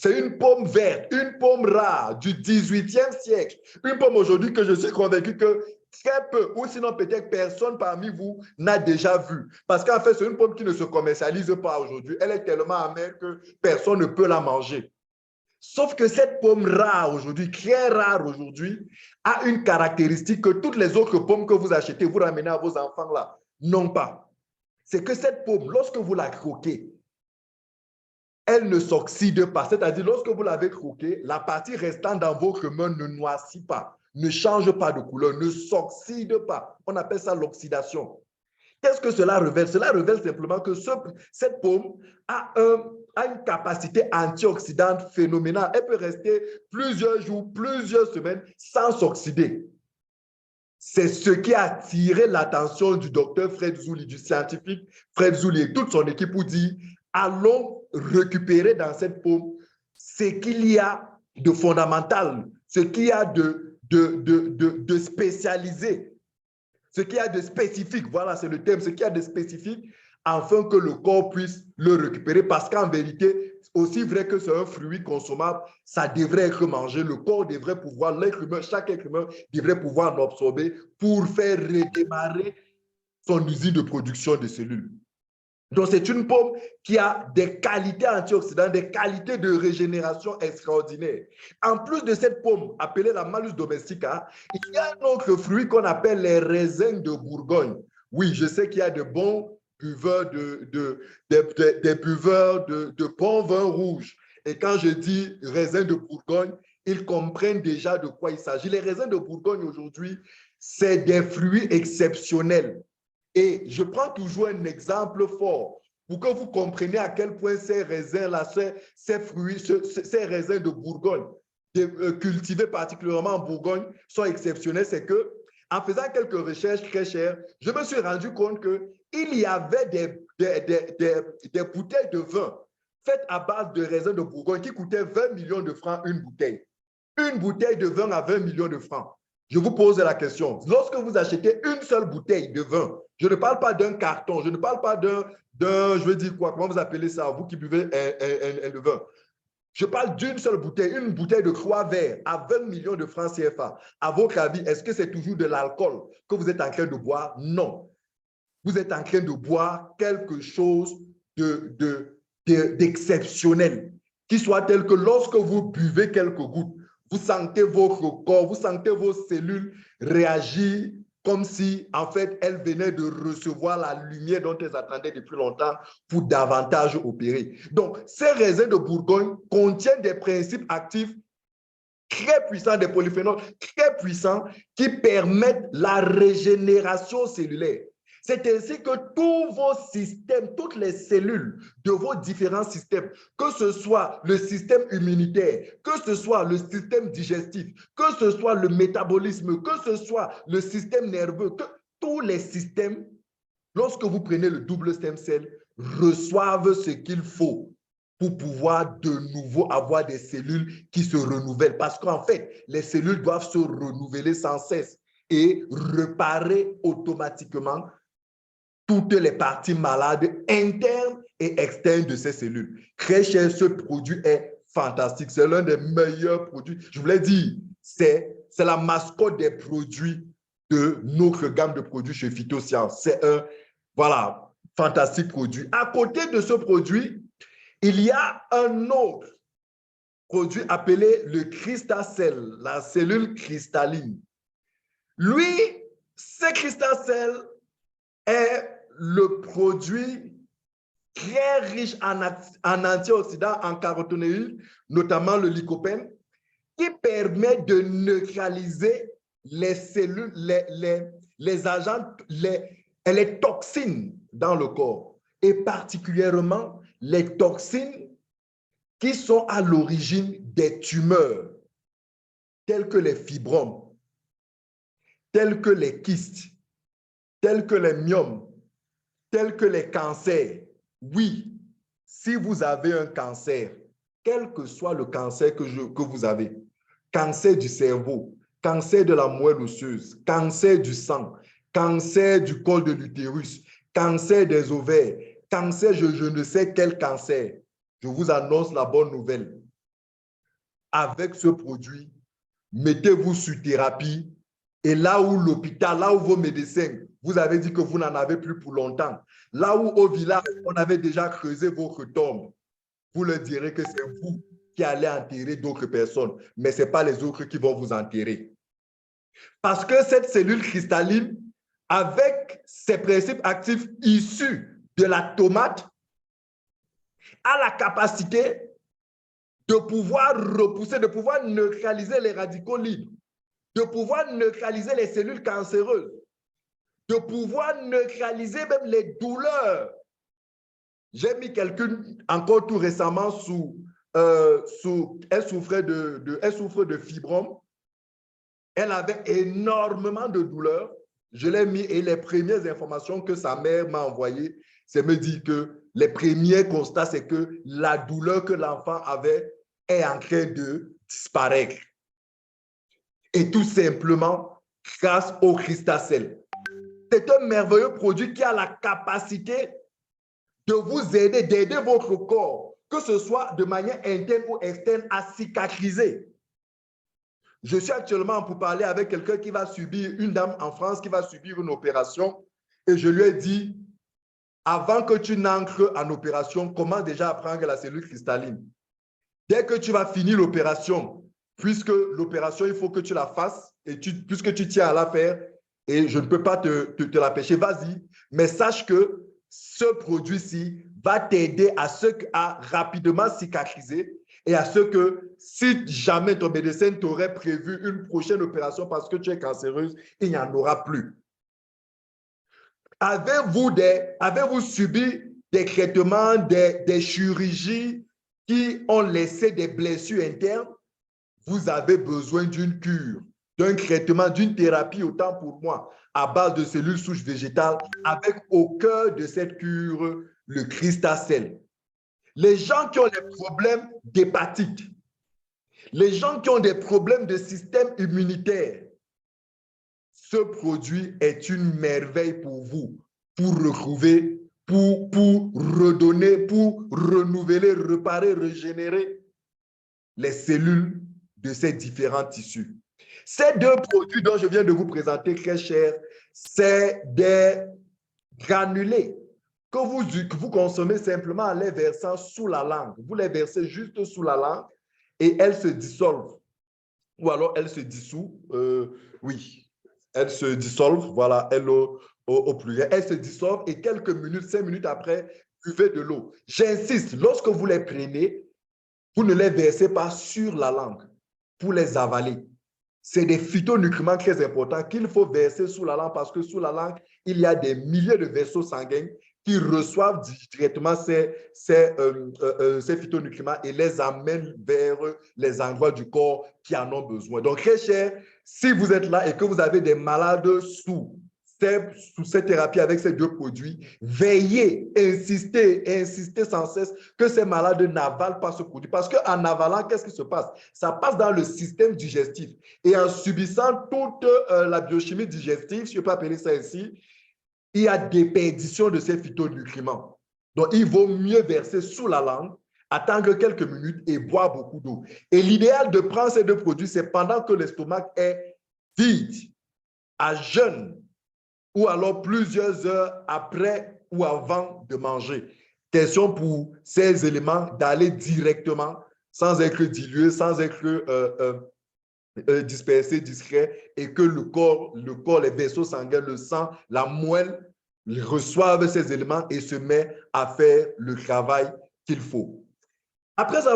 une pomme verte, une pomme rare du 18e siècle. Une pomme aujourd'hui que je suis convaincu que très peu, ou sinon peut-être personne parmi vous n'a déjà vu. Parce qu'en fait, c'est une pomme qui ne se commercialise pas aujourd'hui. Elle est tellement amère que personne ne peut la manger. Sauf que cette pomme rare aujourd'hui, très rare aujourd'hui, a une caractéristique que toutes les autres pommes que vous achetez, vous ramenez à vos enfants là, n'ont pas. C'est que cette pomme, lorsque vous la croquez, elle ne s'oxyde pas. C'est-à-dire, lorsque vous l'avez croquée, la partie restant dans votre main ne noircit pas, ne change pas de couleur, ne s'oxyde pas. On appelle ça l'oxydation. Qu'est-ce que cela révèle? Cela révèle simplement que cette pomme a une capacité antioxydante phénoménale. Elle peut rester plusieurs jours, plusieurs semaines sans s'oxyder. C'est ce qui a attiré l'attention du docteur Fred Zouli, du scientifique Fred Zouli et toute son équipe pour dire allons récupérer dans cette pomme ce qu'il y a de fondamental, ce qu'il y a de spécialisé. Ce qu'il y a de spécifique, voilà, c'est le terme, ce qu'il y a de spécifique, afin que le corps puisse le récupérer. Parce qu'en vérité, aussi vrai que c'est un fruit consommable, ça devrait être mangé. Le corps devrait pouvoir, chaque être humain devrait pouvoir l'absorber pour faire redémarrer son usine de production de cellules. Donc, c'est une pomme qui a des qualités antioxydantes, des qualités de régénération extraordinaires. En plus de cette pomme appelée la Malus domestica, il y a un autre fruit qu'on appelle les raisins de Bourgogne. Oui, je sais qu'il y a de bons buveurs des buveurs de bons vins rouges. Et quand je dis raisins de Bourgogne, ils comprennent déjà de quoi il s'agit. Les raisins de Bourgogne aujourd'hui, c'est des fruits exceptionnels. Et je prends toujours un exemple fort pour que vous compreniez à quel point ces raisins-là, ces fruits, ces raisins de Bourgogne, cultivés particulièrement en Bourgogne, sont exceptionnels. C'est que, en faisant quelques recherches très chères, je me suis rendu compte qu'il y avait des bouteilles de vin faites à base de raisins de Bourgogne qui coûtaient 20 millions de francs une bouteille. Une bouteille de vin à 20 millions de francs. Je vous pose la question. Lorsque vous achetez une seule bouteille de vin, je ne parle pas d'un carton, je ne parle pas je veux dire quoi, comment vous appelez ça, vous qui buvez le vin. Je parle d'une seule bouteille, une bouteille de Croix Vert à 20 millions de francs CFA. À votre avis, est-ce que c'est toujours de l'alcool que vous êtes en train de boire? Non. Vous êtes en train de boire quelque chose d'exceptionnel, qui soit tel que lorsque vous buvez quelques gouttes, vous sentez votre corps, vous sentez vos cellules réagir comme si, en fait, elles venaient de recevoir la lumière dont elles attendaient depuis longtemps pour davantage opérer. Donc, ces raisins de Bourgogne contiennent des principes actifs très puissants, des polyphénols très puissants qui permettent la régénération cellulaire. C'est ainsi que tous vos systèmes, toutes les cellules de vos différents systèmes, que ce soit le système immunitaire, que ce soit le système digestif, que ce soit le métabolisme, que ce soit le système nerveux, que tous les systèmes, lorsque vous prenez le double stem cell, reçoivent ce qu'il faut pour pouvoir de nouveau avoir des cellules qui se renouvellent. Parce qu'en fait, les cellules doivent se renouveler sans cesse et réparer automatiquement toutes les parties malades internes et externes de ces cellules. Très cher, ce produit est fantastique. C'est l'un des meilleurs produits. Je vous l'ai dit, c'est la mascotte des produits de notre gamme de produits chez Phytosciences. C'est un, voilà, fantastique produit. À côté de ce produit, il y a un autre produit appelé le Crystacell, la cellule cristalline. Lui, ce Crystacell est le produit très riche en antioxydants, en caroténoïdes, notamment le lycopène, qui permet de neutraliser les cellules, les agents, les toxines dans le corps, et particulièrement les toxines qui sont à l'origine des tumeurs, telles que les fibromes, telles que les kystes, tels que les myomes, tels que les cancers. Oui, si vous avez un cancer, quel que soit le cancer que vous avez, cancer du cerveau, cancer de la moelle osseuse, cancer du sang, cancer du col de l'utérus, cancer des ovaires, cancer, je ne sais quel cancer, je vous annonce la bonne nouvelle. Avec ce produit, mettez-vous sur thérapie. Et là où l'hôpital, là où vos médecins, vous avez dit que vous n'en avez plus pour longtemps, là où au village, on avait déjà creusé votre tombe, vous leur direz que c'est vous qui allez enterrer d'autres personnes, mais ce n'est pas les autres qui vont vous enterrer. Parce que cette cellule cristalline, avec ses principes actifs issus de la tomate, a la capacité de pouvoir repousser, de pouvoir neutraliser les radicaux libres, de pouvoir neutraliser les cellules cancéreuses, de pouvoir neutraliser même les douleurs. J'ai mis quelqu'un encore tout récemment elle souffre de fibrome. Elle avait énormément de douleurs. Je l'ai mis et les premières informations que sa mère m'a envoyées, c'est me dire que les premiers constats, c'est que la douleur que l'enfant avait est en train de disparaître. Et tout simplement grâce au Crystacell. C'est un merveilleux produit qui a la capacité de vous aider, d'aider votre corps, que ce soit de manière interne ou externe, à cicatriser. Je suis actuellement pour parler avec quelqu'un qui va subir, une dame en France qui va subir une opération Et je lui ai dit, avant que tu n'entres en opération, commence déjà à prendre la cellule cristalline. Dès que tu vas finir l'opération, puisque l'opération, il faut que tu la fasses, et puisque tu tiens à la faire, et je ne peux pas te l'empêcher, vas-y. Mais sache que ce produit-ci va t'aider à rapidement cicatriser et à ce que si jamais ton médecin t'aurait prévu une prochaine opération parce que tu es cancéreuse, il n'y en aura plus. Avez-vous subi des traitements, des chirurgies qui ont laissé des blessures internes? Vous avez besoin d'une cure, d'un traitement, d'une thérapie, autant pour moi, à base de cellules souches végétales, avec au cœur de cette cure, le Cristal. Les gens qui ont des problèmes d'hépatite, les gens qui ont des problèmes de système immunitaire, ce produit est une merveille pour vous, pour retrouver, pour redonner, pour renouveler, réparer, régénérer les cellules de ces différents tissus. Ces deux produits dont je viens de vous présenter, très chers, c'est des granulés que vous consommez simplement en les versant sous la langue. Vous les versez juste sous la langue et elles se dissolvent. Ou alors elles se dissouent. Oui, elles se dissolvent. Voilà, elles au pluriel. Elles se dissolvent et quelques minutes, 5 minutes après, buvez de l'eau. J'insiste, lorsque vous les prenez, vous ne les versez pas sur la langue pour les avaler. C'est des phytonutriments très importants qu'il faut verser sous la langue parce que sous la langue, il y a des milliers de vaisseaux sanguins qui reçoivent directement ces phytonutriments et les amènent vers les endroits du corps qui en ont besoin. Donc, très cher, si vous êtes là et que vous avez des malades sous cette thérapie avec ces deux produits, veillez, insistez sans cesse que ces malades n'avalent pas ce produit. Parce qu'en avalant, qu'est-ce qui se passe? Ça passe dans le système digestif. Et en subissant toute la biochimie digestive, si je peux appeler ça ainsi, il y a déperdition de ces phytonutriments. Donc, il vaut mieux verser sous la langue, attendre quelques minutes et boire beaucoup d'eau. Et l'idéal de prendre ces deux produits, c'est pendant que l'estomac est vide, à jeûne, ou alors plusieurs heures après ou avant de manger. Question pour ces éléments d'aller directement, sans être dilué, sans être dispersé, discret, et que le corps, les vaisseaux sanguins, le sang, la moelle, reçoivent ces éléments et se met à faire le travail qu'il faut. Après vous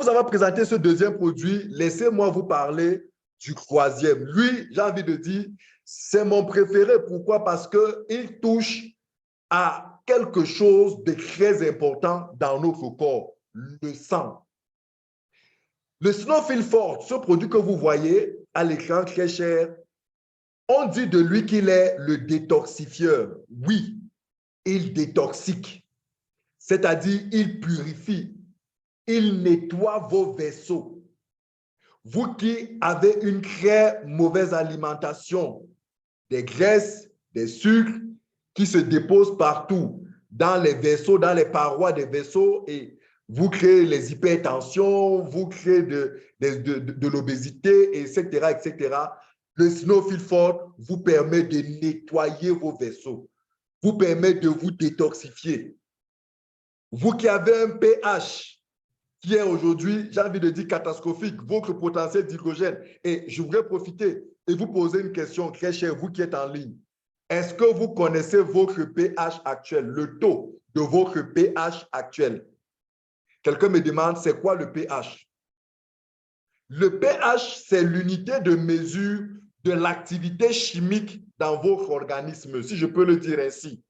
avoir présenté ce deuxième produit, laissez-moi vous parler du troisième. Lui, j'ai envie de dire, c'est mon préféré. Pourquoi? Parce qu'il touche à quelque chose de très important dans notre corps, le sang. Le Snowfil Forte, ce produit que vous voyez à l'écran très cher, on dit de lui qu'il est le détoxifieur. Oui, il détoxique, c'est-à-dire il purifie, il nettoie vos vaisseaux. Vous qui avez une très mauvaise alimentation, des graisses, des sucres qui se déposent partout dans les vaisseaux, dans les parois des vaisseaux, et vous créez les hypertensions, vous créez de l'obésité, etc., etc. Le Snowfil Forte vous permet de nettoyer vos vaisseaux, vous permet de vous détoxifier. Vous qui avez un pH qui est aujourd'hui, j'ai envie de dire catastrophique, votre potentiel d'hydrogène. Et je voudrais profiter et vous poser une question très chère, vous qui êtes en ligne. Est-ce que vous connaissez votre pH actuel, le taux de votre pH actuel? Quelqu'un me demande, c'est quoi le pH? Le pH, c'est l'unité de mesure de l'activité chimique dans votre organisme, si je peux le dire ainsi.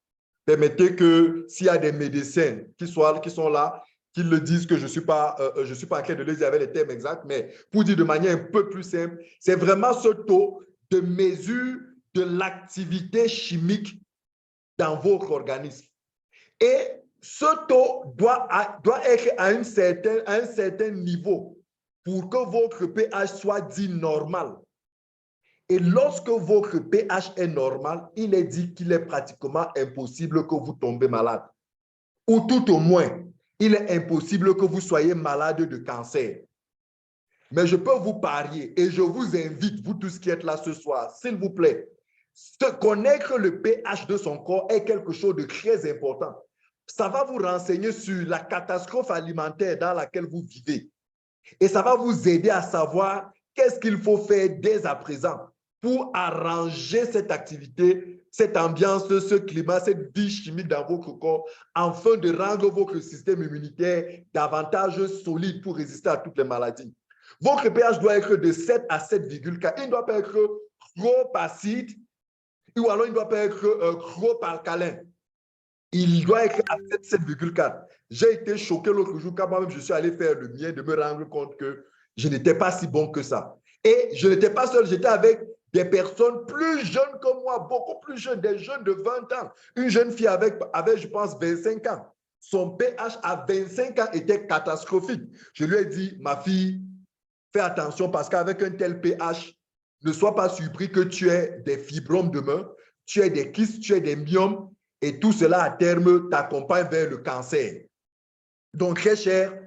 Permettez que s'il y a des médecins qui sont là, qu'ils le disent, que je ne suis pas en train de le dire avec les termes exacts, mais pour dire de manière un peu plus simple, c'est vraiment ce taux de mesure de l'activité chimique dans votre organisme. Et ce taux doit être à un certain niveau pour que votre pH soit dit normal. Et lorsque votre pH est normal, il est dit qu'il est pratiquement impossible que vous tombez malade. Ou tout au moins, il est impossible que vous soyez malade de cancer. Mais je peux vous parier et je vous invite, vous tous qui êtes là ce soir, s'il vous plaît, Se connaître le pH de son corps est quelque chose de très important. Ça va vous renseigner sur la catastrophe alimentaire dans laquelle vous vivez. Et ça va vous aider à savoir qu'est-ce qu'il faut faire dès à présent pour arranger cette activité, cette ambiance, ce climat, cette vie chimique dans votre corps, afin de rendre votre système immunitaire davantage solide pour résister à toutes les maladies. Votre pH doit être de 7 à 7,4. Il ne doit pas être trop acide ou alors il ne doit pas être trop alcalin. Il doit être à 7,4. J'ai été choqué l'autre jour quand moi-même je suis allé faire le mien, de me rendre compte que je n'étais pas si bon que ça. Et je n'étais pas seul, j'étais avec des personnes plus jeunes que moi, beaucoup plus jeunes, des jeunes de 20 ans. Une jeune fille avec je pense, 25 ans. Son pH à 25 ans était catastrophique. Je lui ai dit, ma fille, fais attention parce qu'avec un tel pH, ne sois pas surpris que tu aies des fibromes demain, tu aies des kystes, tu aies des myomes, et tout cela, à terme, t'accompagne vers le cancer. Donc, très cher,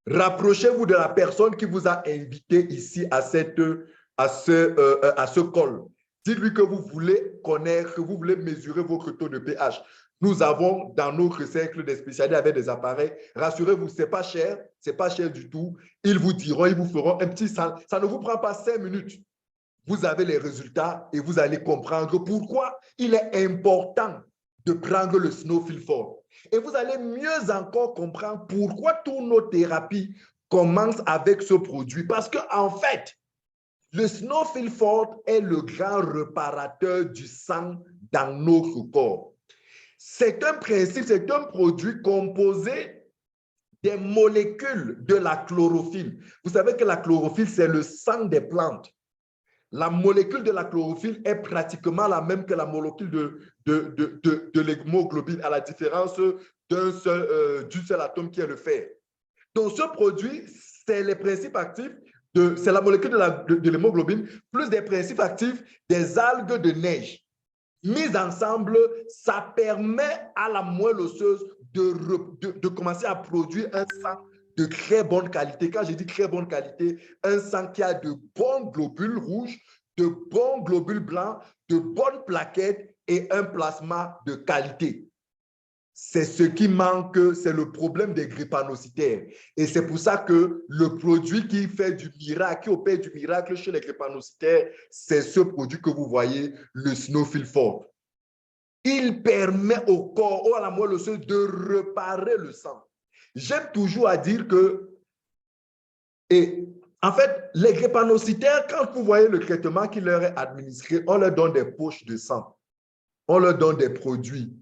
rapprochez-vous de la personne qui vous a invité ici à ce call. Dites-lui que vous voulez connaître, que vous voulez mesurer votre taux de pH. Nous avons dans notre cercle des spécialistes avec des appareils. Rassurez-vous, ce n'est pas cher du tout. Ils vous diront, ils vous feront un petit ça ne vous prend pas 5 minutes. Vous avez les résultats et vous allez comprendre pourquoi il est important de prendre le Snowfil Forte. Et vous allez mieux encore comprendre pourquoi toutes nos thérapies commencent avec ce produit. Parce qu'en fait, le Snowfil Forte est le grand réparateur du sang dans notre corps. C'est un principe, c'est un produit composé des molécules de la chlorophylle. Vous savez que la chlorophylle, c'est le sang des plantes. La molécule de la chlorophylle est pratiquement la même que la molécule de l'hémoglobine, à la différence d'un seul atome qui est le fer. Donc, ce produit, c'est les principes actifs, c'est la molécule de l'hémoglobine, plus des principes actifs des algues de neige. Mis ensemble, ça permet à la moelle osseuse de commencer à produire un sang de très bonne qualité. Quand je dis très bonne qualité, un sang qui a de bons globules rouges, de bons globules blancs, de bonnes plaquettes et un plasma de qualité. C'est ce qui manque, c'est le problème des drépanocytaires. Et c'est pour ça que le produit qui fait du miracle, qui opère du miracle chez les drépanocytaires, c'est ce produit que vous voyez, le Snowfil Forte. Il permet au corps ou à la moelle osseuse de réparer le sang. J'aime toujours à dire que, et en fait, les drépanocytaires, quand vous voyez le traitement qui leur est administré, on leur donne des poches de sang, on leur donne des produits.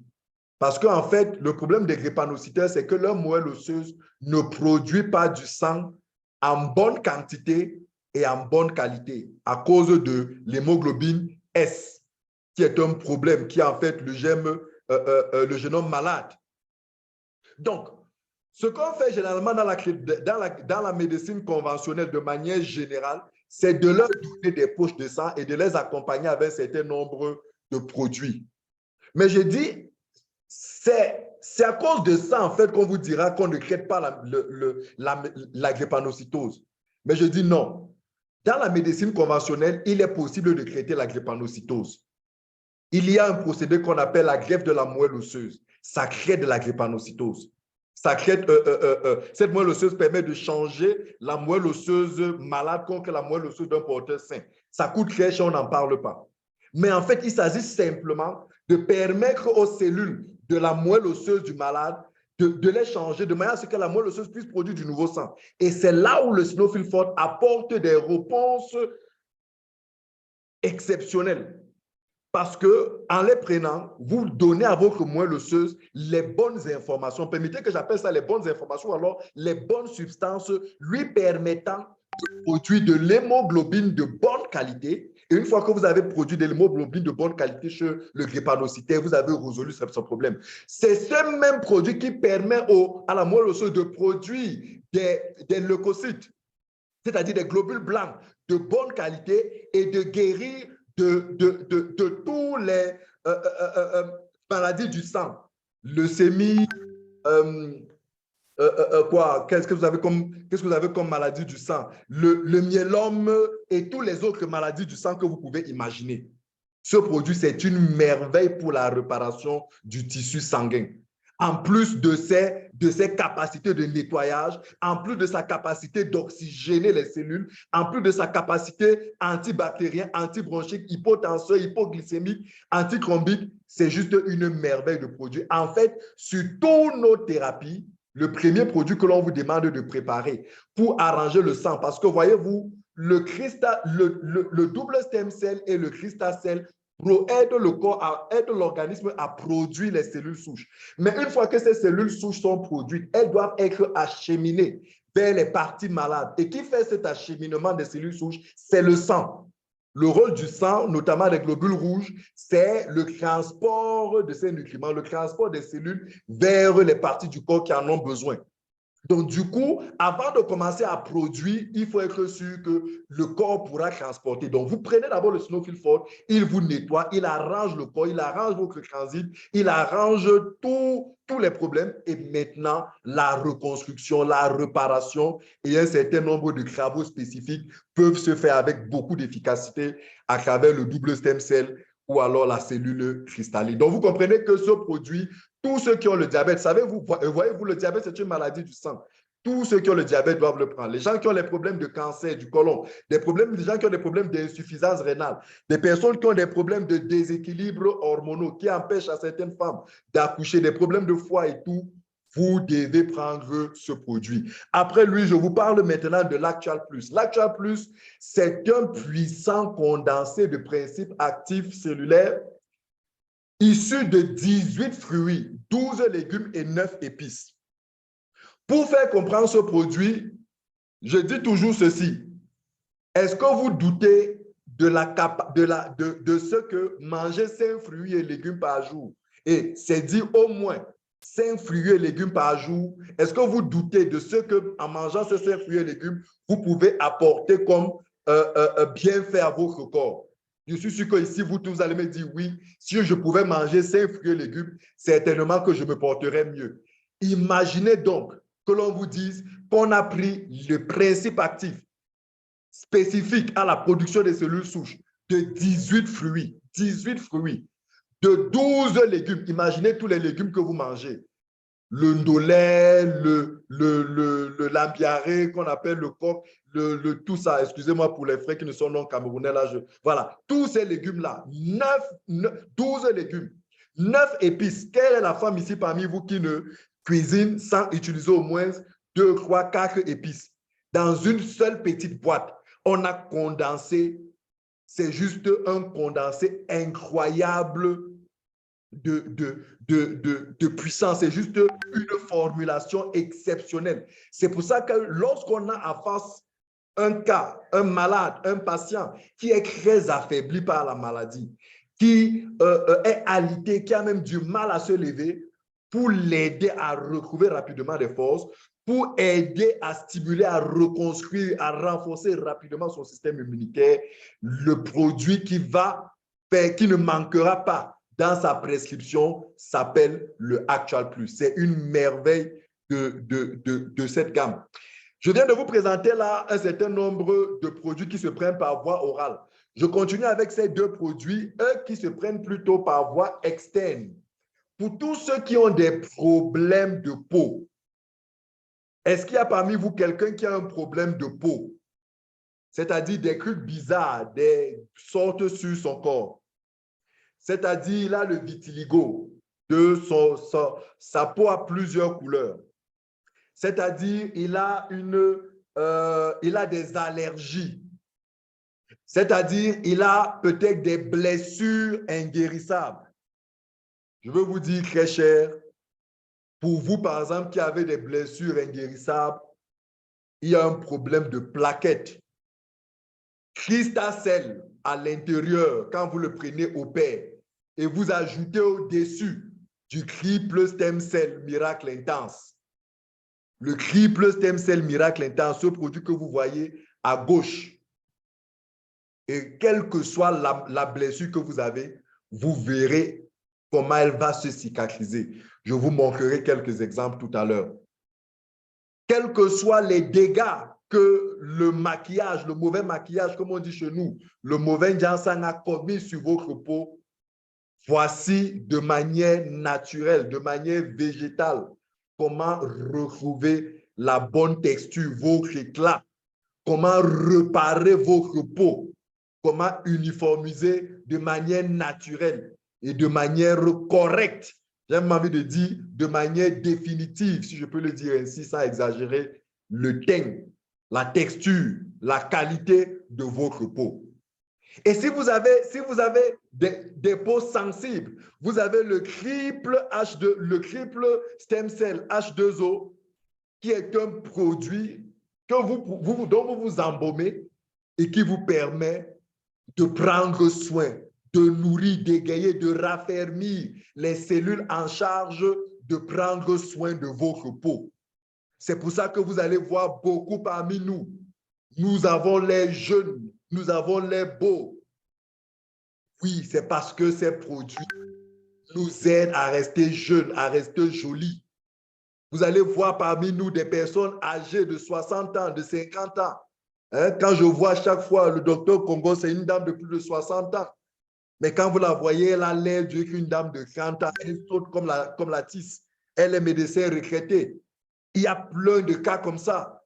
Parce qu'en fait, le problème des drépanocytaires, c'est que leur moelle osseuse ne produit pas du sang en bonne quantité et en bonne qualité à cause de l'hémoglobine S, qui est un problème, qui est en fait le génome malade. Donc, ce qu'on fait généralement dans la médecine conventionnelle de manière générale, c'est de leur donner des poches de sang et de les accompagner avec un certain nombre de produits. Mais je dis, c'est à cause de ça, en fait, qu'on vous dira qu'on ne traite pas la drépanocytose. Mais je dis non. Dans la médecine conventionnelle, il est possible de traiter la drépanocytose. Il y a un procédé qu'on appelle la greffe de la moelle osseuse. Ça crée de la drépanocytose. Cette moelle osseuse permet de changer la moelle osseuse malade contre la moelle osseuse d'un porteur sain. Ça coûte très cher, on n'en parle pas. Mais en fait, il s'agit simplement de permettre aux cellules de la moelle osseuse du malade de les changer de manière à ce que la moelle osseuse puisse produire du nouveau sang. Et c'est là où le Snowfil Forte apporte des réponses exceptionnelles. Parce qu'en les prenant, vous donnez à votre moelle osseuse les bonnes informations. Permettez que j'appelle ça les bonnes informations, alors les bonnes substances lui permettant de produire de l'hémoglobine de bonne qualité. Et une fois que vous avez produit de l'hémoglobine de bonne qualité chez le drépanocytaire, vous avez résolu ce problème. C'est ce même produit qui permet à la moelle osseuse de produire des leucocytes, c'est-à-dire des globules blancs de bonne qualité et de guérir de tous les maladies du sang, leucémie, qu'est-ce que vous avez comme maladie du sang, le myélome et toutes les autres maladies du sang que vous pouvez imaginer. Ce produit, c'est une merveille pour la réparation du tissu sanguin. En plus de ses capacités de nettoyage, en plus de sa capacité d'oxygéner les cellules, en plus de sa capacité antibactérienne, antibronchique, hypotenseur, hypoglycémique, antichrombique, c'est juste une merveille de produit. En fait, sur toutes nos thérapies, le premier produit que l'on vous demande de préparer pour arranger le sang, parce que voyez-vous, le double stem cell et le crystal aident le corps, aident l'organisme à produire les cellules souches. Mais une fois que ces cellules souches sont produites, elles doivent être acheminées vers les parties malades. Et qui fait cet acheminement des cellules souches? C'est le sang. Le rôle du sang, notamment des globules rouges, c'est le transport de ces nutriments, le transport des cellules vers les parties du corps qui en ont besoin. Donc, du coup, avant de commencer à produire, il faut être sûr que le corps pourra transporter. Donc, vous prenez d'abord le Snowfil Forte, il vous nettoie, il arrange le corps, il arrange votre transit, il arrange tous les problèmes. Et maintenant, la reconstruction, la réparation et un certain nombre de travaux spécifiques peuvent se faire avec beaucoup d'efficacité à travers le double stem cell ou alors la cellule cristalline. Donc, vous comprenez que ce produit, tous ceux qui ont le diabète, savez-vous, voyez-vous, le diabète, c'est une maladie du sang. Tous ceux qui ont le diabète doivent le prendre. Les gens qui ont les problèmes de cancer du côlon, des gens qui ont des problèmes d'insuffisance rénale, des personnes qui ont des problèmes de déséquilibre hormonaux qui empêchent à certaines femmes d'accoucher, des problèmes de foie et tout, vous devez prendre ce produit. Après lui, je vous parle maintenant de l'Actual Plus. L'Actual Plus, c'est un puissant condensé de principes actifs cellulaires issu de 18 fruits, 12 légumes et 9 épices. Pour faire comprendre ce produit, je dis toujours ceci. Est-ce que vous doutez de ce que manger 5 fruits et légumes par jour, et c'est dit au moins 5 fruits et légumes par jour, est-ce que vous doutez de ce que, en mangeant ces 5 fruits et légumes, vous pouvez apporter comme bienfait à votre corps? Je suis sûr que ici, vous tous allez me dire oui, si je pouvais manger 5 fruits et légumes, certainement que je me porterais mieux. Imaginez donc que l'on vous dise qu'on a pris le principe actif spécifique à la production des cellules souches de 18 fruits, de 12 légumes. Imaginez tous les légumes que vous mangez. Le ndolé, le lambiaré qu'on appelle le coq, tout ça, excusez-moi pour les frères qui ne sont non camerounais, là, voilà, tous ces légumes-là, 12 légumes, 9 épices. Quelle est la femme ici parmi vous qui ne cuisine sans utiliser au moins 2, 3, 4 épices? Dans une seule petite boîte, on a condensé, c'est juste un condensé incroyable de puissance. C'est juste une formulation exceptionnelle. C'est pour ça que lorsqu'on a à face un cas, un malade, un patient qui est très affaibli par la maladie, qui est alité, qui a même du mal à se lever, pour l'aider à retrouver rapidement des forces, pour aider à stimuler, à reconstruire, à renforcer rapidement son système immunitaire, le produit qui ne manquera pas dans sa prescription s'appelle le Actual Plus. C'est une merveille de cette gamme. Je viens de vous présenter là un certain nombre de produits qui se prennent par voie orale. Je continue avec ces 2 produits, eux qui se prennent plutôt par voie externe. Pour tous ceux qui ont des problèmes de peau, est-ce qu'il y a parmi vous quelqu'un qui a un problème de peau? C'est-à-dire des trucs bizarres, des sortes sur son corps. C'est-à-dire, il a le vitiligo, sa peau a plusieurs couleurs. C'est-à-dire, il a des allergies. C'est-à-dire, il a peut-être des blessures inguérissables. Je veux vous dire, très cher, pour vous, par exemple, qui avez des blessures inguérissables, il y a un problème de plaquettes. Cristacell à l'intérieur, quand vous le prenez au pair, et vous ajoutez au-dessus du triple stem cell miracle intense. Le triple stem cell miracle intense, ce produit que vous voyez à gauche. Et quelle que soit la blessure que vous avez, vous verrez comment elle va se cicatriser. Je vous montrerai quelques exemples tout à l'heure. Quels que soient les dégâts que le maquillage, le mauvais maquillage, comme on dit chez nous, le mauvais Jansan a commis sur votre peau, voici de manière naturelle, de manière végétale, comment retrouver la bonne texture, votre éclat, comment réparer votre peau, comment uniformiser de manière naturelle et de manière correcte. J'ai même envie de dire de manière définitive, si je peux le dire ainsi sans exagérer, le teint, la texture, la qualité de votre peau. Et si vous avez des peaux sensibles, vous avez le triple H2, le triple stem cell H2O, qui est un produit que dont vous vous embaumez et qui vous permet de prendre soin, de nourrir, d'égayer, de raffermir les cellules en charge de prendre soin de votre peau. C'est pour ça que vous allez voir beaucoup parmi nous. Nous avons les jeunes, nous avons les beaux. Oui, c'est parce que ces produits nous aident à rester jeunes, à rester jolis. Vous allez voir parmi nous des personnes âgées de 60 ans, de 50 ans. Hein, quand je vois chaque fois le docteur Congo, c'est une dame de plus de 60 ans. Mais quand vous la voyez, elle a l'air d'une dame de 30 ans. Elle saute comme la tisse. Elle est médecin retraité. Il y a plein de cas comme ça.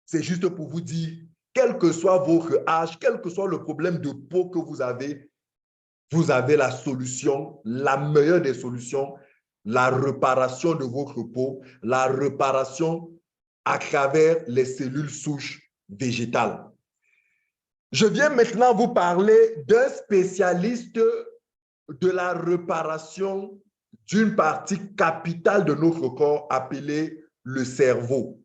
C'est juste pour vous dire, quel que soit votre âge, quel que soit le problème de peau que vous avez la solution, la meilleure des solutions, la réparation de votre peau, la réparation à travers les cellules souches végétales. Je viens maintenant vous parler d'un spécialiste de la réparation d'une partie capitale de notre corps appelée le cerveau.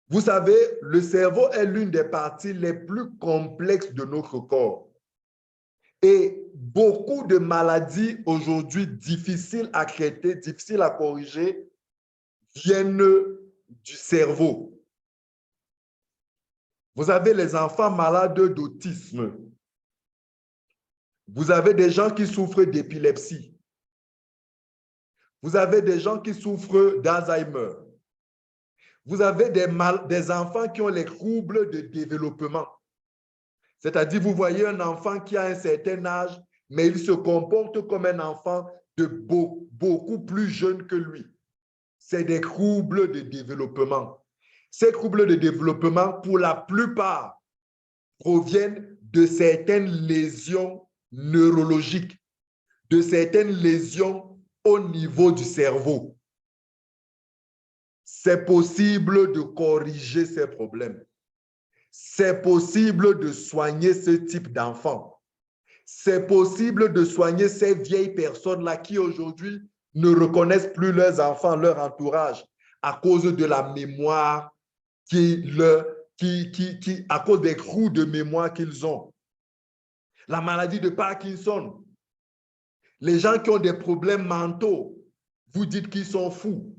Vous savez, le cerveau est l'une des parties les plus complexes de notre corps. Et beaucoup de maladies aujourd'hui difficiles à traiter, difficiles à corriger, viennent du cerveau. Vous avez les enfants malades d'autisme. Vous avez des gens qui souffrent d'épilepsie. Vous avez des gens qui souffrent d'Alzheimer. Vous avez des enfants qui ont les troubles de développement. C'est-à-dire, vous voyez un enfant qui a un certain âge, mais il se comporte comme un enfant de beaucoup plus jeune que lui. C'est des troubles de développement. Ces troubles de développement, pour la plupart, proviennent de certaines lésions neurologiques, de certaines lésions au niveau du cerveau. C'est possible de corriger ces problèmes. C'est possible de soigner ce type d'enfant. C'est possible de soigner ces vieilles personnes-là qui aujourd'hui ne reconnaissent plus leurs enfants, leur entourage, à cause de la mémoire, à cause des trous de mémoire qu'ils ont. La maladie de Parkinson. Les gens qui ont des problèmes mentaux, vous dites qu'ils sont fous.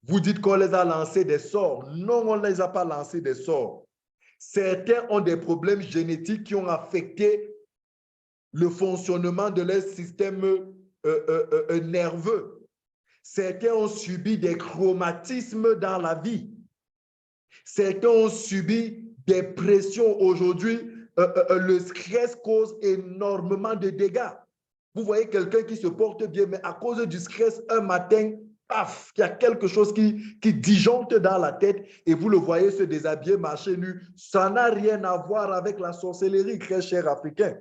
Vous dites qu'on les a lancés des sorts. Non, on ne les a pas lancés des sorts. Certains ont des problèmes génétiques qui ont affecté le fonctionnement de leur système nerveux. Certains ont subi des traumatismes dans la vie. Certains ont subi des pressions. Aujourd'hui, le stress cause énormément de dégâts. Vous voyez quelqu'un qui se porte bien, mais à cause du stress, un matin, paf, il y a quelque chose qui disjoncte dans la tête et vous le voyez se déshabiller, marcher nu. Ça n'a rien à voir avec la sorcellerie, très cher Africain.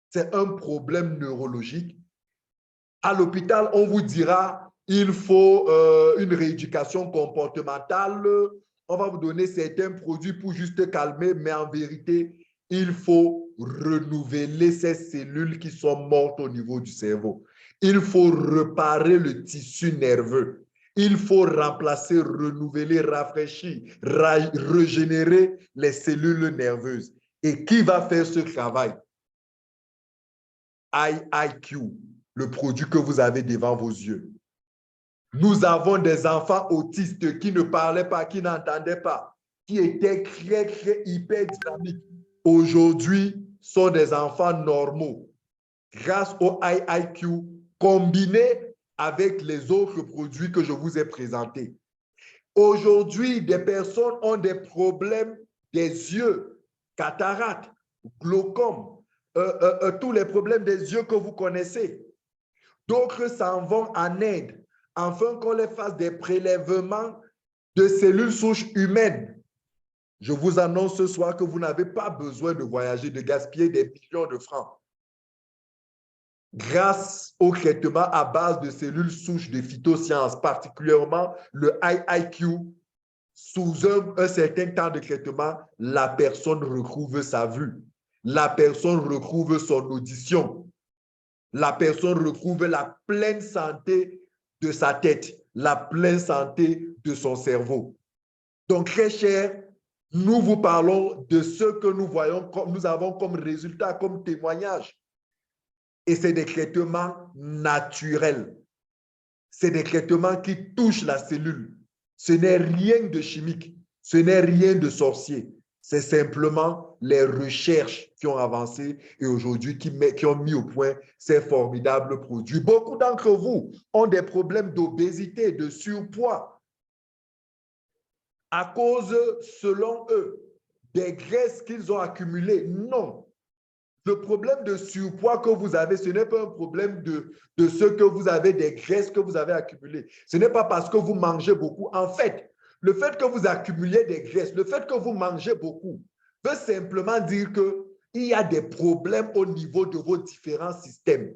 C'est un problème neurologique. À l'hôpital, on vous dira, il faut une rééducation comportementale. On va vous donner certains produits pour juste calmer, mais en vérité, il faut renouveler ces cellules qui sont mortes au niveau du cerveau. Il faut réparer le tissu nerveux. Il faut remplacer, renouveler, rafraîchir, régénérer les cellules nerveuses. Et qui va faire ce travail? IIQ, le produit que vous avez devant vos yeux. Nous avons des enfants autistes qui ne parlaient pas, qui n'entendaient pas, qui étaient très, très hyper dynamiques. Aujourd'hui, sont des enfants normaux. Grâce au IIQ, combiné avec les autres produits que je vous ai présentés. Aujourd'hui, des personnes ont des problèmes des yeux, cataractes, glaucome, tous les problèmes des yeux que vous connaissez. D'autres s'en vont en Inde, afin qu'on les fasse des prélèvements de cellules souches humaines. Je vous annonce ce soir que vous n'avez pas besoin de voyager, de gaspiller des millions de francs. Grâce au traitement à base de cellules souches de phytosciences, particulièrement le IIQ, sous un certain temps de traitement, la personne retrouve sa vue, la personne retrouve son audition, la personne retrouve la pleine santé de sa tête, la pleine santé de son cerveau. Donc, très cher, nous vous parlons de ce que nous voyons, nous avons comme résultat, comme témoignage. Et c'est des traitements naturels. C'est des traitements qui touchent la cellule. Ce n'est rien de chimique, ce n'est rien de sorcier. C'est simplement les recherches qui ont avancé et aujourd'hui qui ont mis au point ces formidables produits. Beaucoup d'entre vous ont des problèmes d'obésité, de surpoids à cause, selon eux, des graisses qu'ils ont accumulées. Non. Le problème de surpoids que vous avez, ce n'est pas un problème de ce que vous avez, des graisses que vous avez accumulées. Ce n'est pas parce que vous mangez beaucoup. En fait, le fait que vous accumuliez des graisses, le fait que vous mangez beaucoup, veut simplement dire qu'il y a des problèmes au niveau de vos différents systèmes.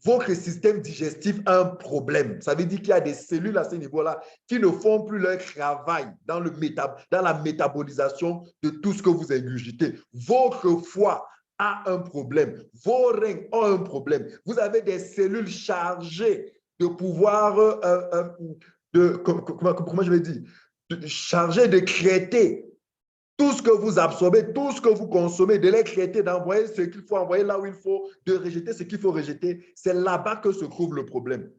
Votre système digestif a un problème. Ça veut dire qu'il y a des cellules à ce niveau-là qui ne font plus leur travail dans la métabolisation de tout ce que vous ingurgitez. Votre foie a un problème. Vos reins ont un problème. Vous avez des cellules chargées de pouvoir, comment je vais dire, chargées de traiter tout ce que vous absorbez, tout ce que vous consommez, de les traiter, d'envoyer ce qu'il faut envoyer là où il faut, de rejeter ce qu'il faut rejeter. C'est là-bas que se trouve le problème.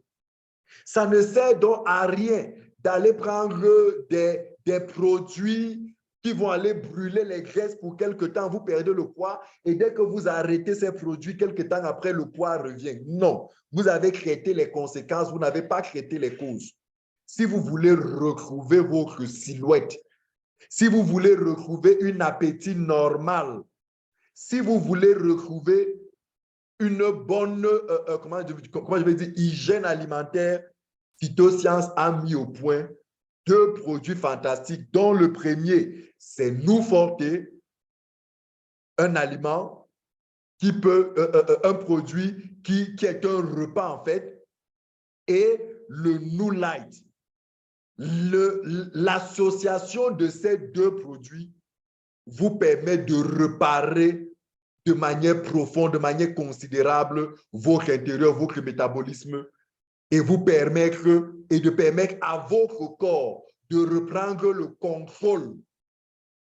Ça ne sert donc à rien d'aller prendre des produits qui vont aller brûler les graisses pour quelque temps, vous perdez le poids et dès que vous arrêtez ces produits, quelque temps après, le poids revient. Non, vous avez traité les conséquences, vous n'avez pas traité les causes. Si vous voulez retrouver votre silhouette, si vous voulez retrouver un appétit normal, si vous voulez retrouver une bonne comment je vais dire, hygiène alimentaire, Phytosciences a mis au point 2 produits fantastiques, dont le premier, c'est Nou Forte, un aliment qui peut, un produit qui est un repas en fait, et le Nou Light. L'association de ces 2 produits vous permet de réparer de manière profonde, de manière considérable votre intérieur, votre métabolisme et vous permettre et de permettre à votre corps de reprendre le contrôle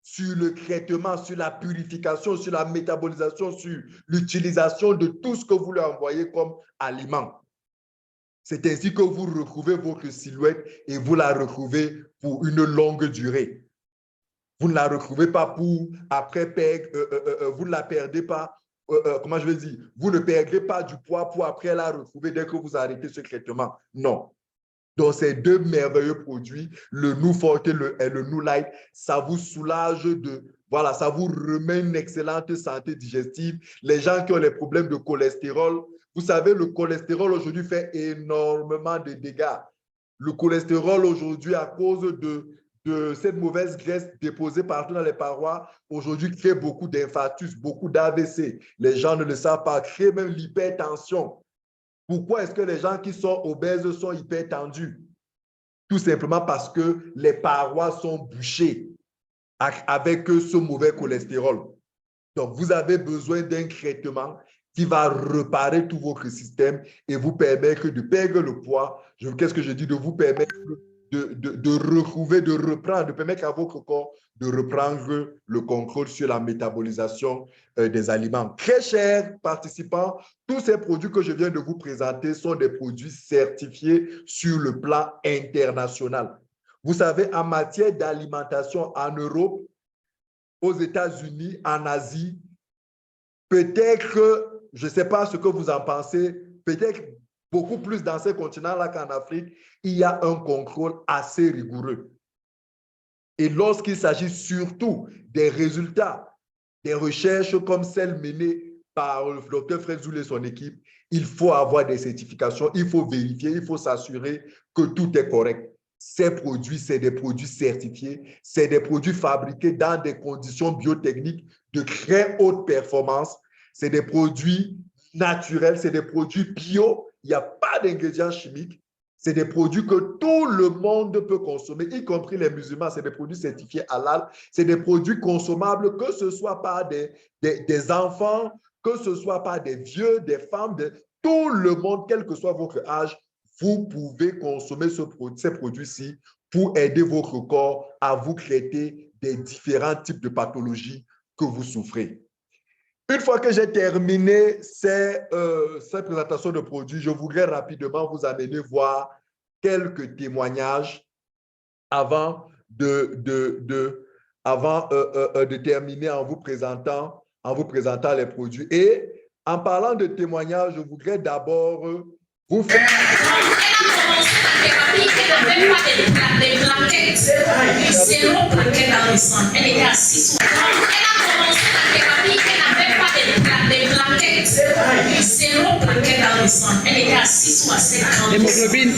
sur le traitement, sur la purification, sur la métabolisation, sur l'utilisation de tout ce que vous lui envoyez comme aliment. C'est ainsi que vous retrouvez votre silhouette et vous la retrouvez pour une longue durée. Vous ne la retrouvez pas pour après perdre, vous ne la perdez pas, comment je vais dire, vous ne perdrez pas du poids pour après la retrouver dès que vous arrêtez ce traitement. Non. Donc, ces 2 merveilleux produits, le Nou Forte et le Nou Light, ça vous soulage voilà, ça vous remet une excellente santé digestive. Les gens qui ont les problèmes de cholestérol, vous savez, le cholestérol aujourd'hui fait énormément de dégâts. Le cholestérol aujourd'hui, à cause de cette mauvaise graisse déposée partout dans les parois, aujourd'hui crée beaucoup d'infarctus, beaucoup d'AVC. Les gens ne le savent pas, crée même l'hypertension. Pourquoi est-ce que les gens qui sont obèses sont hypertendus? Tout simplement parce que les parois sont bouchées avec ce mauvais cholestérol. Donc, vous avez besoin d'un traitement qui va réparer tout votre système et vous permettre de perdre le poids. Qu'est-ce que je dis? De vous permettre de retrouver, de reprendre, de permettre à votre corps de reprendre le contrôle sur la métabolisation des aliments. Très chers participants, tous ces produits que je viens de vous présenter sont des produits certifiés sur le plan international. Vous savez, en matière d'alimentation en Europe, aux États-Unis, en Asie, peut-être, je ne sais pas ce que vous en pensez, peut-être beaucoup plus dans ces continents-là qu'en Afrique, il y a un contrôle assez rigoureux. Et lorsqu'il s'agit surtout des résultats, des recherches comme celles menées par le docteur Frezul et son équipe, il faut avoir des certifications, il faut vérifier, il faut s'assurer que tout est correct. Ces produits, c'est des produits certifiés, c'est des produits fabriqués dans des conditions biotechniques de très haute performance, c'est des produits naturels, c'est des produits bio, il n'y a pas d'ingrédients chimiques, c'est des produits que tout le monde peut consommer, y compris les musulmans, c'est des produits certifiés halal, c'est des produits consommables, que ce soit par des enfants, que ce soit par des vieux, des femmes, tout le monde, quel que soit votre âge, vous pouvez consommer ces produits-ci pour aider votre corps à vous traiter des différents types de pathologies que vous souffrez. Une fois que j'ai terminé cette présentation de produits, je voudrais rapidement vous amener voir quelques témoignages avant de terminer en vous présentant les produits. Et en parlant de témoignages, je voudrais d'abord vous faire... Elle a commencé la thérapie, elle n'avait pas des plaquettes, zéro plaquette dans le sang. Elle était assise sur le sang. Elle a commencé la thérapie, elle n'avait pas des plaquettes, zéro plaquette dans le sang. Elle était assise sur cette grande hémoglobine.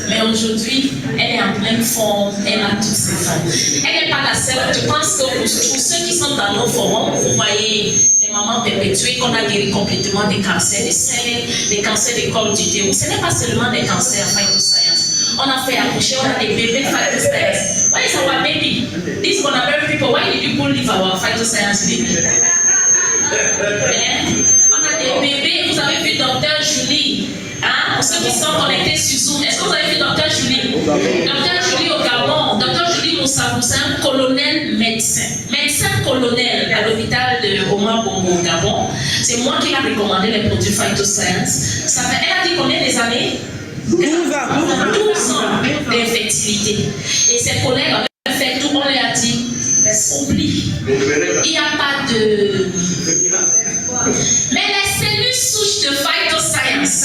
Mais aujourd'hui, elle est en pleine forme, elle a toutes ses formes. Elle n'est pas la seule. Je pense que pour ceux qui sont dans nos forums, vous voyez les mamans perpétuées qu'on a guéri complètement des cancers des seins, des cancers des cols d'utérus. Ce n'est pas seulement des cancers phytoscience. On a fait accoucher, on a des bébés phytoscience. Why is our baby? These Bonabel people, why did you leave our phytoscience baby? On a des bébés, vous avez vu Dr Julie. Hein? Pour ceux qui sont connectés sur Zoom, est-ce que vous avez vu Dr Julie? Dr Julie au Gabon, Dr Julie Moussabou, c'est un colonel médecin. Médecin colonel à l'hôpital de Omar Bongo au Gabon. C'est moi qui l'ai recommandé les produits phytoscience. Elle a dit combien des années? 12 ans d'infertilité. Et ses collègues avaient fait tout, on lui a dit, oublie, il n'y a pas de... Mais les cellules souches de phytoscience,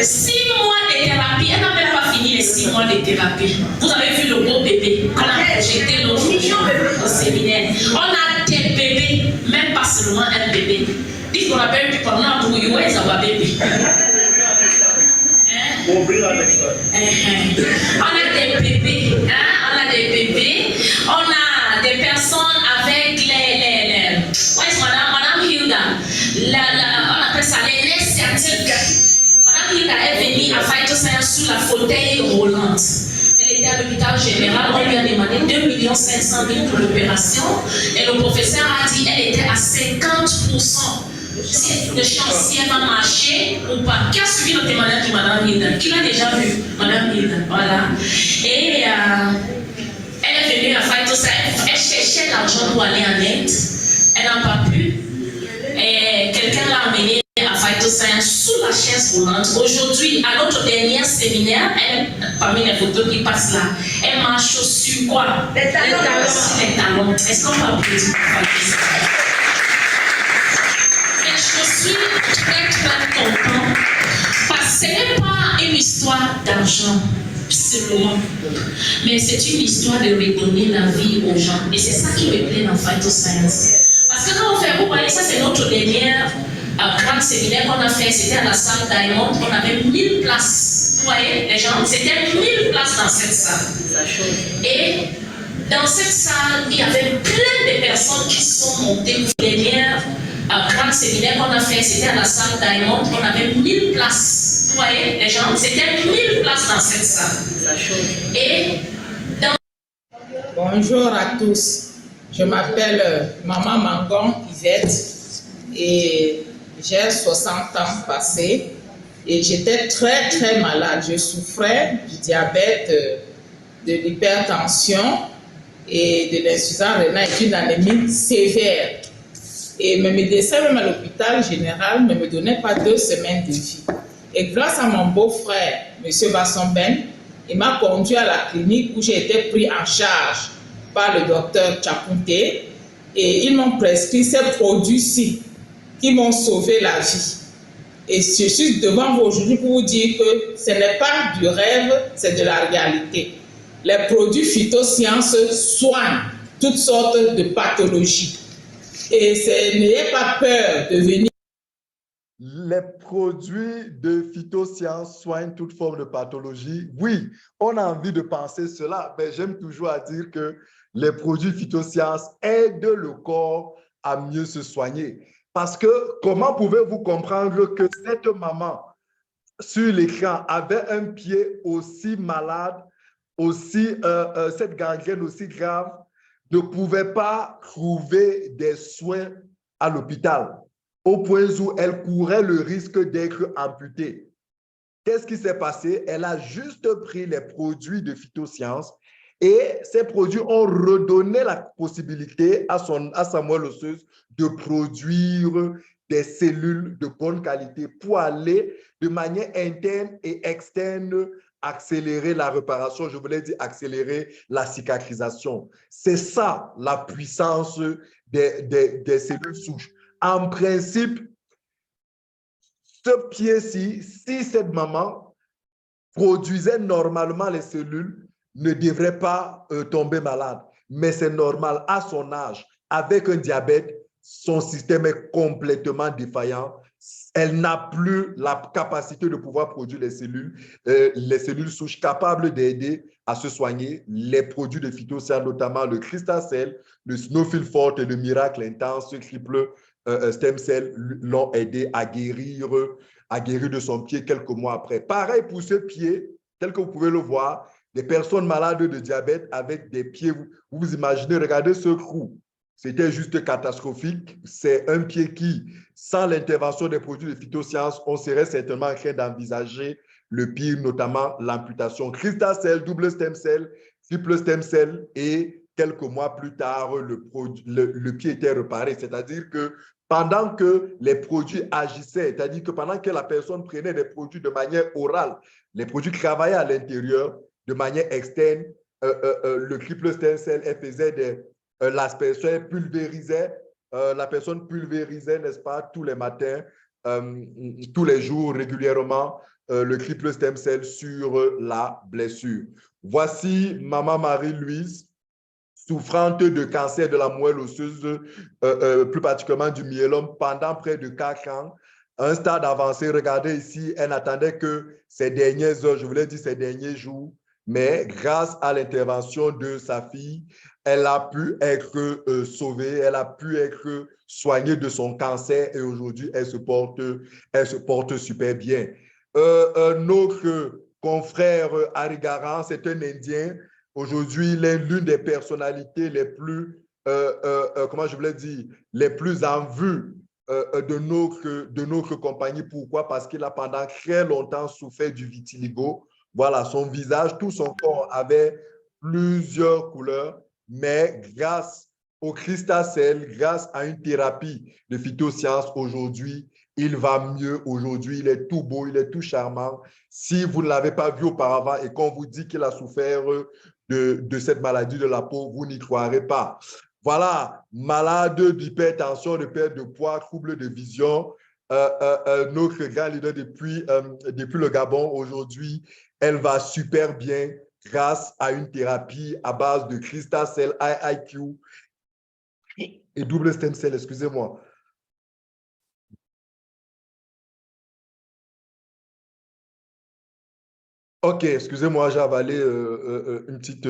6 mois de thérapie, elle n'a même pas fini les 6 mois de thérapie. Vous avez vu le beau bébé qu'on a projeté l'autre jour au séminaire. On a des bébés, même pas seulement un bébé. Dis qu'on appelle plus pendant pour you, where's our baby? On a des bébés, on a des bébés, on a des personnes avec les Madame Hilda, on appelle ça les nerfs sciatiques. Madame Hilda est venue à Phytoscience sur la fauteuil roulante. Elle était à l'hôpital général, on lui a demandé 2 500 000 pour l'opération et le professeur a dit qu'elle était à 50%. De chance si elle va marcher ou pas. Qui a suivi le témoignage de Madame Hilda? Qui l'a déjà vu? Madame Hilda, voilà. Et elle est venue à Phytoscience. Elle cherchait l'argent pour aller en Inde. Elle n'a pas pu. Et quelqu'un l'a amenée à Phytoscience sous la chaise roulante. Aujourd'hui, à notre dernier séminaire, parmi les photos qui passent là, elle marche sur quoi? Les talons. Sur les talons. Est-ce qu'on va applaudir pour Phytoscience? Je suis très content parce que ce n'est pas une histoire d'argent seulement, mais c'est une histoire de redonner la vie aux gens. Et c'est ça qui me plaît dans Phytoscience. Parce que quand on fait, vous voyez, ça c'est notre dernière grand séminaire qu'on a fait, c'était à la salle Diamond, on avait 1000 places. Vous voyez, les gens, c'était 1000 places dans cette salle. Et dans cette salle, il y avait plein de personnes qui sont montées. Dernière grand séminaire qu'on a fait, c'était à la salle Diamond, on avait 1000 places. Vous voyez, les gens, c'était 1000 places dans cette salle. Et dans... Bonjour à tous. Je m'appelle Maman Mangon Yvette et j'ai 60 ans passés et j'étais très malade. Je souffrais du diabète, de l'hypertension et de l'insuffisance rénale et d'une anémie sévère. Et mes médecins, même à l'hôpital général, ne me donnaient pas 2 semaines de vie. Et grâce à mon beau-frère, M. Bassomben, il m'a conduit à la clinique où j'ai été pris en charge par le docteur Chapunte. Et ils m'ont prescrit ces produits-ci qui m'ont sauvé la vie. Et je suis devant vous aujourd'hui pour vous dire que ce n'est pas du rêve, c'est de la réalité. Les produits phytosciences soignent toutes sortes de pathologies. Et n'ayez pas peur de venir. Les produits de phytosciences soignent toute forme de pathologie. Oui, on a envie de penser cela, mais j'aime toujours à dire que les produits phytosciences aident le corps à mieux se soigner. Parce que comment pouvez-vous comprendre que cette maman sur l'écran avait un pied aussi malade, aussi cette gangrène aussi grave, ne pouvait pas trouver des soins à l'hôpital, au point où elle courait le risque d'être amputée. Qu'est-ce qui s'est passé? Elle a juste pris les produits de phytosciences et ces produits ont redonné la possibilité à sa moelle osseuse de produire des cellules de bonne qualité pour aller de manière interne et externe accélérer la réparation, je voulais dire accélérer la cicatrisation. C'est ça la puissance des cellules souches. En principe, ce pied-ci, si cette maman produisait normalement les cellules, ne devrait pas tomber malade. Mais c'est normal, à son âge, avec un diabète, son système est complètement défaillant. Elle n'a plus la capacité de pouvoir produire les cellules souches capables d'aider à se soigner. Les produits de phytosciences, notamment le Crystacell, le Snowfield Forte et le Miracle Intense, triple stem cell, l'ont aidé à guérir de son pied quelques mois après. Pareil pour ce pied, tel que vous pouvez le voir, des personnes malades de diabète avec des pieds, vous imaginez, regardez ce trou. C'était juste catastrophique. C'est un pied qui, sans l'intervention des produits de phytosciences, on serait certainement en train d'envisager le pire, notamment l'amputation. Crystacell, double stem cell, triple stem cell, et quelques mois plus tard, le pied était réparé. C'est-à-dire que pendant que les produits agissaient, c'est-à-dire que pendant que la personne prenait des produits de manière orale, les produits travaillaient à l'intérieur de manière externe, le triple stem cell, elle faisait la personne pulvérisait, n'est-ce pas, tous les matins, tous les jours, régulièrement, le triple stem cell sur la blessure. Voici Maman Marie-Louise, souffrante de cancer de la moelle osseuse, plus particulièrement du myélome, pendant près de 4 ans. Un stade avancé, regardez ici, elle n'attendait que ces dernières heures, je voulais dire ces derniers jours, mais grâce à l'intervention de sa fille, elle a pu être sauvée, elle a pu être soignée de son cancer et aujourd'hui, elle se porte super bien. Notre confrère Harigaran, c'est un Indien. Aujourd'hui, il est l'une des personnalités les plus, comment je voulais dire, les plus en vue de notre compagnie. Pourquoi? Parce qu'il a pendant très longtemps souffert du vitiligo. Voilà, son visage, tout son corps avait plusieurs couleurs, mais grâce au Crystacell, grâce à une thérapie de phytosciences, aujourd'hui, il va mieux. Aujourd'hui, il est tout beau, il est tout charmant. Si vous ne l'avez pas vu auparavant et qu'on vous dit qu'il a souffert de cette maladie de la peau, vous n'y croirez pas. Voilà, malade d'hypertension, de perte de poids, trouble de vision, notre grand leader depuis le Gabon aujourd'hui, elle va super bien grâce à une thérapie à base de Crystacell, IIQ et double stem cell, excusez-moi. Ok, excusez-moi, j'ai avalé une petite...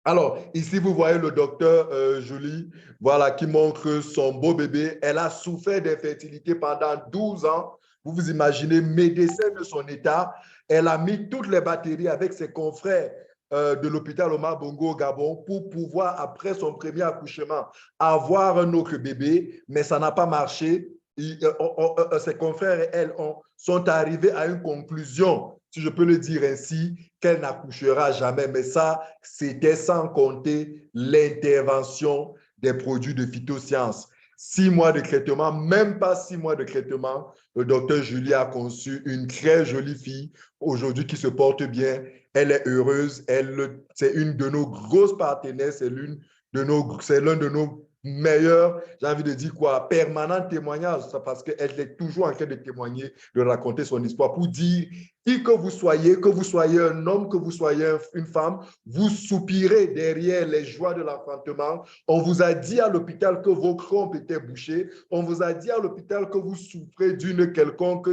Alors, ici, vous voyez le docteur Julie, voilà, qui montre son beau bébé. Elle a souffert d'infertilité pendant 12 ans. Vous vous imaginez, médecin de son état. Elle a mis toutes les batteries avec ses confrères de l'hôpital Omar Bongo au Gabon pour pouvoir, après son premier accouchement, avoir un autre bébé, mais ça n'a pas marché. Ses confrères et elle sont arrivés à une conclusion, si je peux le dire ainsi, qu'elle n'accouchera jamais. Mais ça, c'était sans compter l'intervention des produits de phytosciences. 6 mois de traitement, même pas 6 mois de traitement, le docteur Julie a conçu une très jolie fille aujourd'hui qui se porte bien. Elle est heureuse. C'est une de nos grosses partenaires. C'est l'un de nos meilleur, j'ai envie de dire quoi, permanent témoignage, parce qu'elle est toujours en train de témoigner, de raconter son histoire pour dire qui que vous soyez un homme, que vous soyez une femme, vous soupirez derrière les joies de l'enfantement. On vous a dit à l'hôpital que vos trompes étaient bouchées. On vous a dit à l'hôpital que vous souffrez d'une quelconque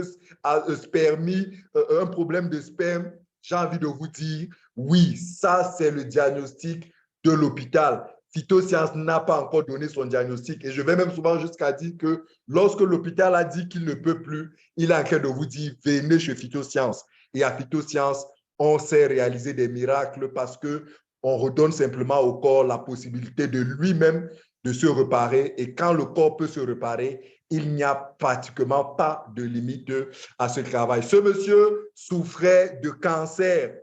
spermie, un problème de sperme. J'ai envie de vous dire, oui, ça c'est le diagnostic de l'hôpital. Phytosciences n'a pas encore donné son diagnostic et je vais même souvent jusqu'à dire que lorsque l'hôpital a dit qu'il ne peut plus, il est en train de vous dire venez chez Phytosciences. Et à Phytosciences, on sait réaliser des miracles parce qu'on redonne simplement au corps la possibilité de lui-même de se réparer et quand le corps peut se réparer, il n'y a pratiquement pas de limite à ce travail. Ce monsieur souffrait de cancer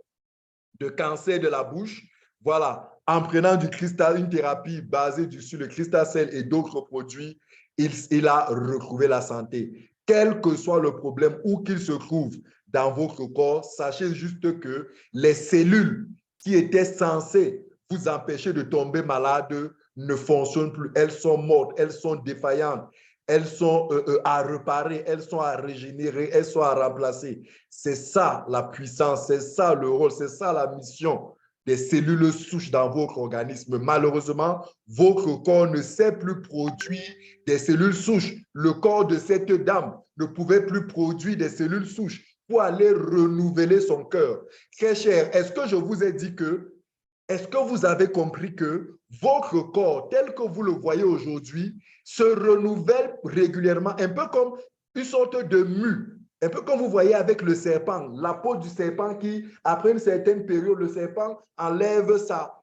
de la bouche. Voilà. En prenant du cristal, une thérapie basée sur le cristal et d'autres produits, il a retrouvé la santé. Quel que soit le problème où qu'il se trouve dans votre corps, sachez juste que les cellules qui étaient censées vous empêcher de tomber malade ne fonctionnent plus. Elles sont mortes, elles sont défaillantes, elles sont à réparer, elles sont à régénérer, elles sont à remplacer. C'est ça la puissance, c'est ça le rôle, c'est ça la mission des cellules souches dans votre organisme. Malheureusement, votre corps ne sait plus produire des cellules souches. Le corps de cette dame ne pouvait plus produire des cellules souches pour aller renouveler son cœur. Très cher, est-ce que je vous ai dit que, est-ce que vous avez compris que votre corps, tel que vous le voyez aujourd'hui, se renouvelle régulièrement, un peu comme une sorte de mue. Un peu comme vous voyez avec le serpent, la peau du serpent qui, après une certaine période, le serpent enlève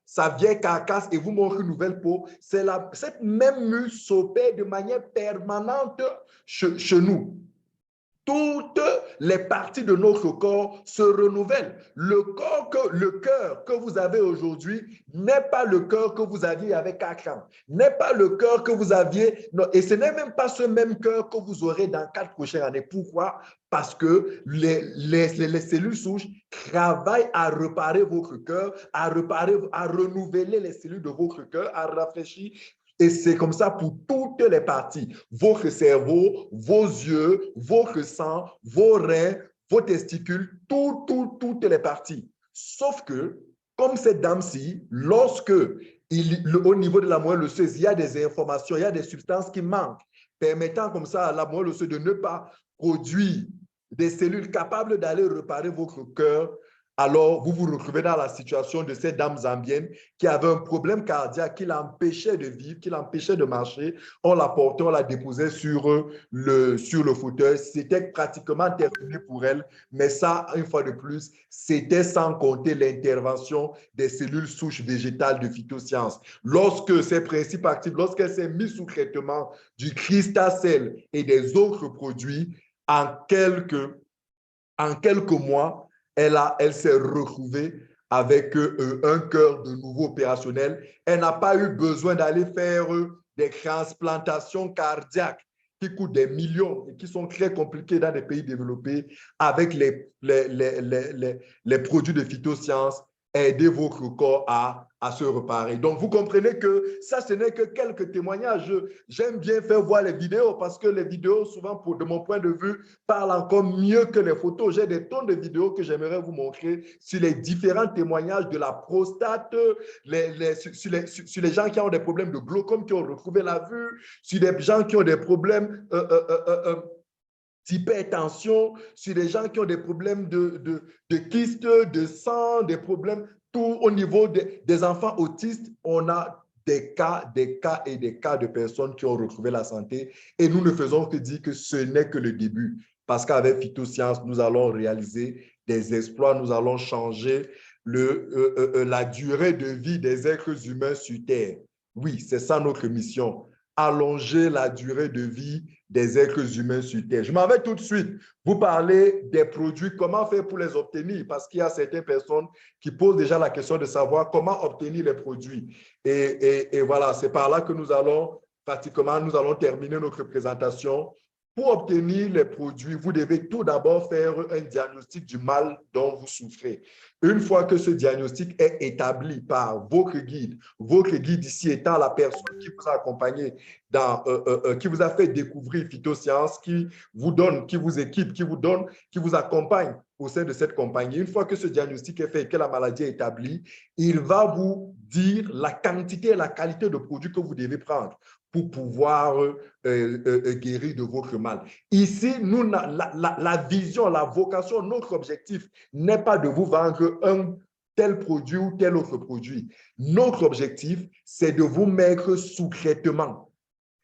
sa vieille carcasse et vous montre une nouvelle peau. Cette même mue s'opère de manière permanente chez nous. Toutes les parties de notre corps se renouvellent. Le cœur que vous avez aujourd'hui n'est pas le cœur que vous aviez il y avait 4 ans, n'est pas le cœur que vous aviez, non, et ce n'est même pas ce même cœur que vous aurez dans 4 prochaines années. Pourquoi? Parce que les cellules souches travaillent à réparer votre cœur, à renouveler les cellules de votre cœur, à rafraîchir. Et c'est comme ça pour toutes les parties. Votre cerveau, vos yeux, votre sang, vos reins, vos testicules, toutes les parties. Sauf que, comme cette dame-ci, lorsque au niveau de la moelle osseuse, il y a des informations, il y a des substances qui manquent, permettant comme ça à la moelle osseuse de ne pas produire des cellules capables d'aller réparer votre cœur, alors vous vous retrouvez dans la situation de cette dame zambienne qui avait un problème cardiaque qui l'empêchait de vivre, qui l'empêchait de marcher. On l'a portée, on l'a déposée sur le fauteuil. C'était pratiquement terminé pour elle, mais ça, une fois de plus, c'était sans compter l'intervention des cellules souches végétales de Phytosciences. Lorsque ces principes actifs, lorsqu'elle s'est mise sous traitement du Cristal et des autres produits, en quelques mois, elle s'est retrouvée avec un cœur de nouveau opérationnel. Elle n'a pas eu besoin d'aller faire des transplantations cardiaques qui coûtent des millions et qui sont très compliquées dans les pays développés. Avec les produits de Phytosciences, aider votre corps à se réparer. Donc, vous comprenez que ça, ce n'est que quelques témoignages. J'aime bien faire voir les vidéos parce que les vidéos, souvent, de mon point de vue, parlent encore mieux que les photos. J'ai des tonnes de vidéos que j'aimerais vous montrer sur les différents témoignages de la prostate, sur les gens qui ont des problèmes de glaucome, qui ont retrouvé la vue, sur les gens qui ont des problèmes d'hypertension, sur les gens qui ont des problèmes de kystes, de sang, des problèmes, tout au niveau des enfants autistes. On a des cas de personnes qui ont retrouvé la santé et nous ne faisons que dire que ce n'est que le début parce qu'avec Phytosciences, nous allons réaliser des exploits, nous allons changer la durée de vie des êtres humains sur Terre. Oui, c'est ça notre mission. Allonger la durée de vie des êtres humains sur Terre. Je m'en vais tout de suite vous parler des produits, comment faire pour les obtenir, parce qu'il y a certaines personnes qui posent déjà la question de savoir comment obtenir les produits. Et voilà, c'est par là que nous allons terminer notre présentation. Pour obtenir les produits, vous devez tout d'abord faire un diagnostic du mal dont vous souffrez. Une fois que ce diagnostic est établi par votre guide ici étant la personne qui vous a accompagné, qui vous a fait découvrir Phytosciences, qui vous donne, qui vous équipe, qui vous accompagne au sein de cette compagnie. Une fois que ce diagnostic est fait et que la maladie est établie, il va vous dire la quantité et la qualité de produits que vous devez prendre pour pouvoir guérir de votre mal. Ici, nous, la vision, la vocation, notre objectif n'est pas de vous vendre un tel produit ou tel autre produit. Notre objectif, c'est de vous mettre sous traitement.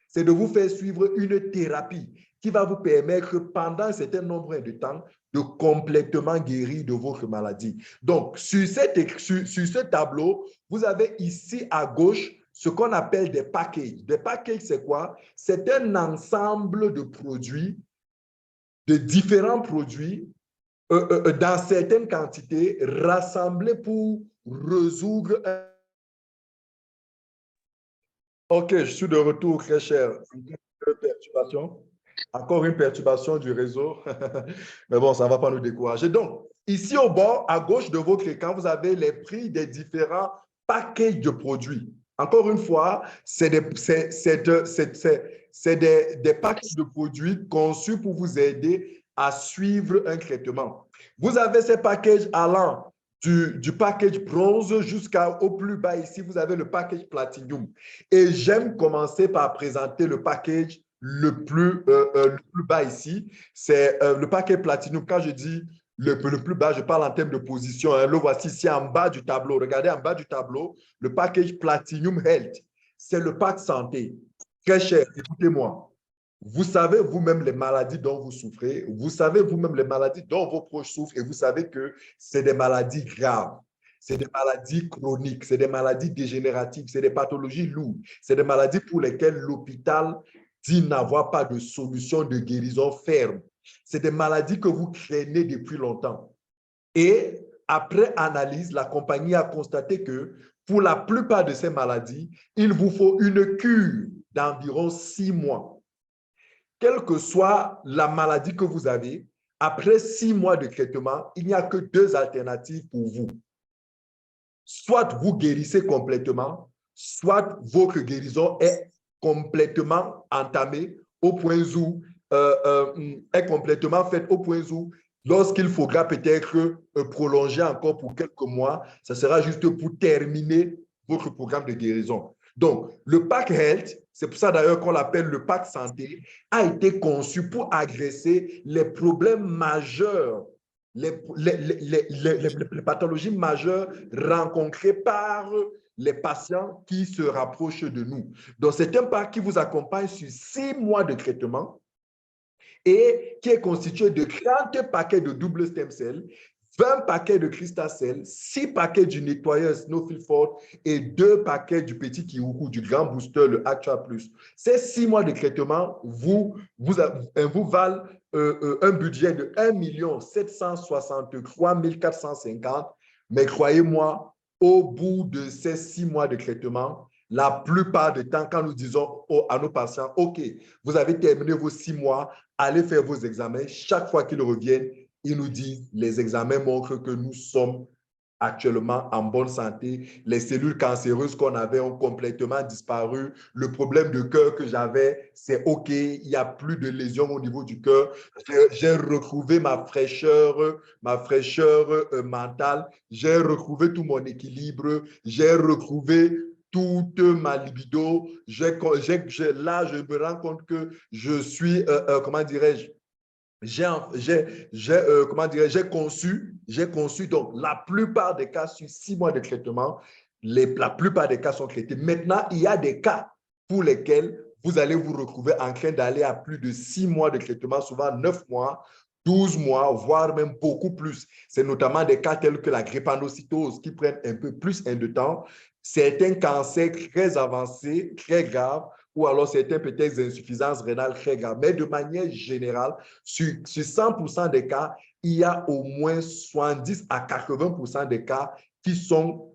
C'est de vous faire suivre une thérapie qui va vous permettre pendant un certain nombre de temps de complètement guérir de votre maladie. Donc, sur ce tableau, vous avez ici à gauche ce qu'on appelle des packages. Des packages, c'est quoi? C'est un ensemble de produits, de différents produits, dans certaines quantités, rassemblés pour résoudre un... OK, je suis de retour, très cher. Encore une perturbation du réseau. Mais bon, ça ne va pas nous décourager. Donc, ici au bord, à gauche de votre écran, vous avez les prix des différents packages de produits. Encore une fois, c'est des packages de produits conçus pour vous aider à suivre un traitement. Vous avez ces packages allant du package bronze jusqu'au plus bas. Ici, vous avez le package platinum. Et j'aime commencer par présenter le package le plus bas ici. C'est le package platinum. Quand je dis le plus bas, je parle en termes de position. Hein. Le voici ici en bas du tableau. Regardez en bas du tableau, le package Platinum Health. C'est le pack santé. Très cher, écoutez-moi. Vous savez vous-même les maladies dont vous souffrez. Vous savez vous-même les maladies dont vos proches souffrent et vous savez que c'est des maladies graves. C'est des maladies chroniques, c'est des maladies dégénératives, c'est des pathologies lourdes. C'est des maladies pour lesquelles l'hôpital dit n'avoir pas de solution de guérison ferme. C'est des maladies que vous craignez depuis longtemps. Et après analyse, la compagnie a constaté que pour la plupart de ces maladies, il vous faut une cure d'environ 6 mois. Quelle que soit la maladie que vous avez, après 6 mois de traitement, il n'y a que 2 alternatives pour vous. Soit vous guérissez complètement, soit votre guérison est complètement entamée au point où est complètement faite au point où lorsqu'il faudra peut-être prolonger encore pour quelques mois, ça sera juste pour terminer votre programme de guérison. Donc, le pack Health, c'est pour ça d'ailleurs qu'on l'appelle le pack santé, a été conçu pour adresser les problèmes majeurs, les pathologies majeures rencontrées par les patients qui se rapprochent de nous. Donc, c'est un pack qui vous accompagne sur 6 mois de traitement et qui est constitué de 30 paquets de double stem cell, 20 paquets de Crystal Cell, 6 paquets du nettoyeur Snowfield Fort et 2 paquets du petit Kiwuku, du grand booster, le Actual Plus. Ces 6 mois de traitement vous valent un budget de 1 763 450. Mais croyez-moi, au bout de ces 6 mois de traitement, la plupart du temps, quand nous disons à nos patients, OK, vous avez terminé vos 6 mois, allez faire vos examens. Chaque fois qu'ils reviennent, ils nous disent, les examens montrent que nous sommes actuellement en bonne santé. Les cellules cancéreuses qu'on avait ont complètement disparu. Le problème de cœur que j'avais, c'est OK, il n'y a plus de lésions au niveau du cœur. J'ai retrouvé ma fraîcheur mentale. J'ai retrouvé tout mon équilibre. J'ai retrouvé toute ma libido. Là, je me rends compte que je suis, comment dirais-je, j'ai conçu, donc la plupart des cas sur 6 mois de traitement, la plupart des cas sont traités. Maintenant, il y a des cas pour lesquels vous allez vous retrouver en train d'aller à plus de 6 mois de traitement, souvent 9 mois, 12 mois, voire même beaucoup plus. C'est notamment des cas tels que la drépanocytose qui prennent un peu plus de temps, certains cancers très avancés, très graves, ou alors certaines peut-être insuffisances rénales très graves. Mais de manière générale, sur 100% des cas, il y a au moins 70 à 80% des cas qui sont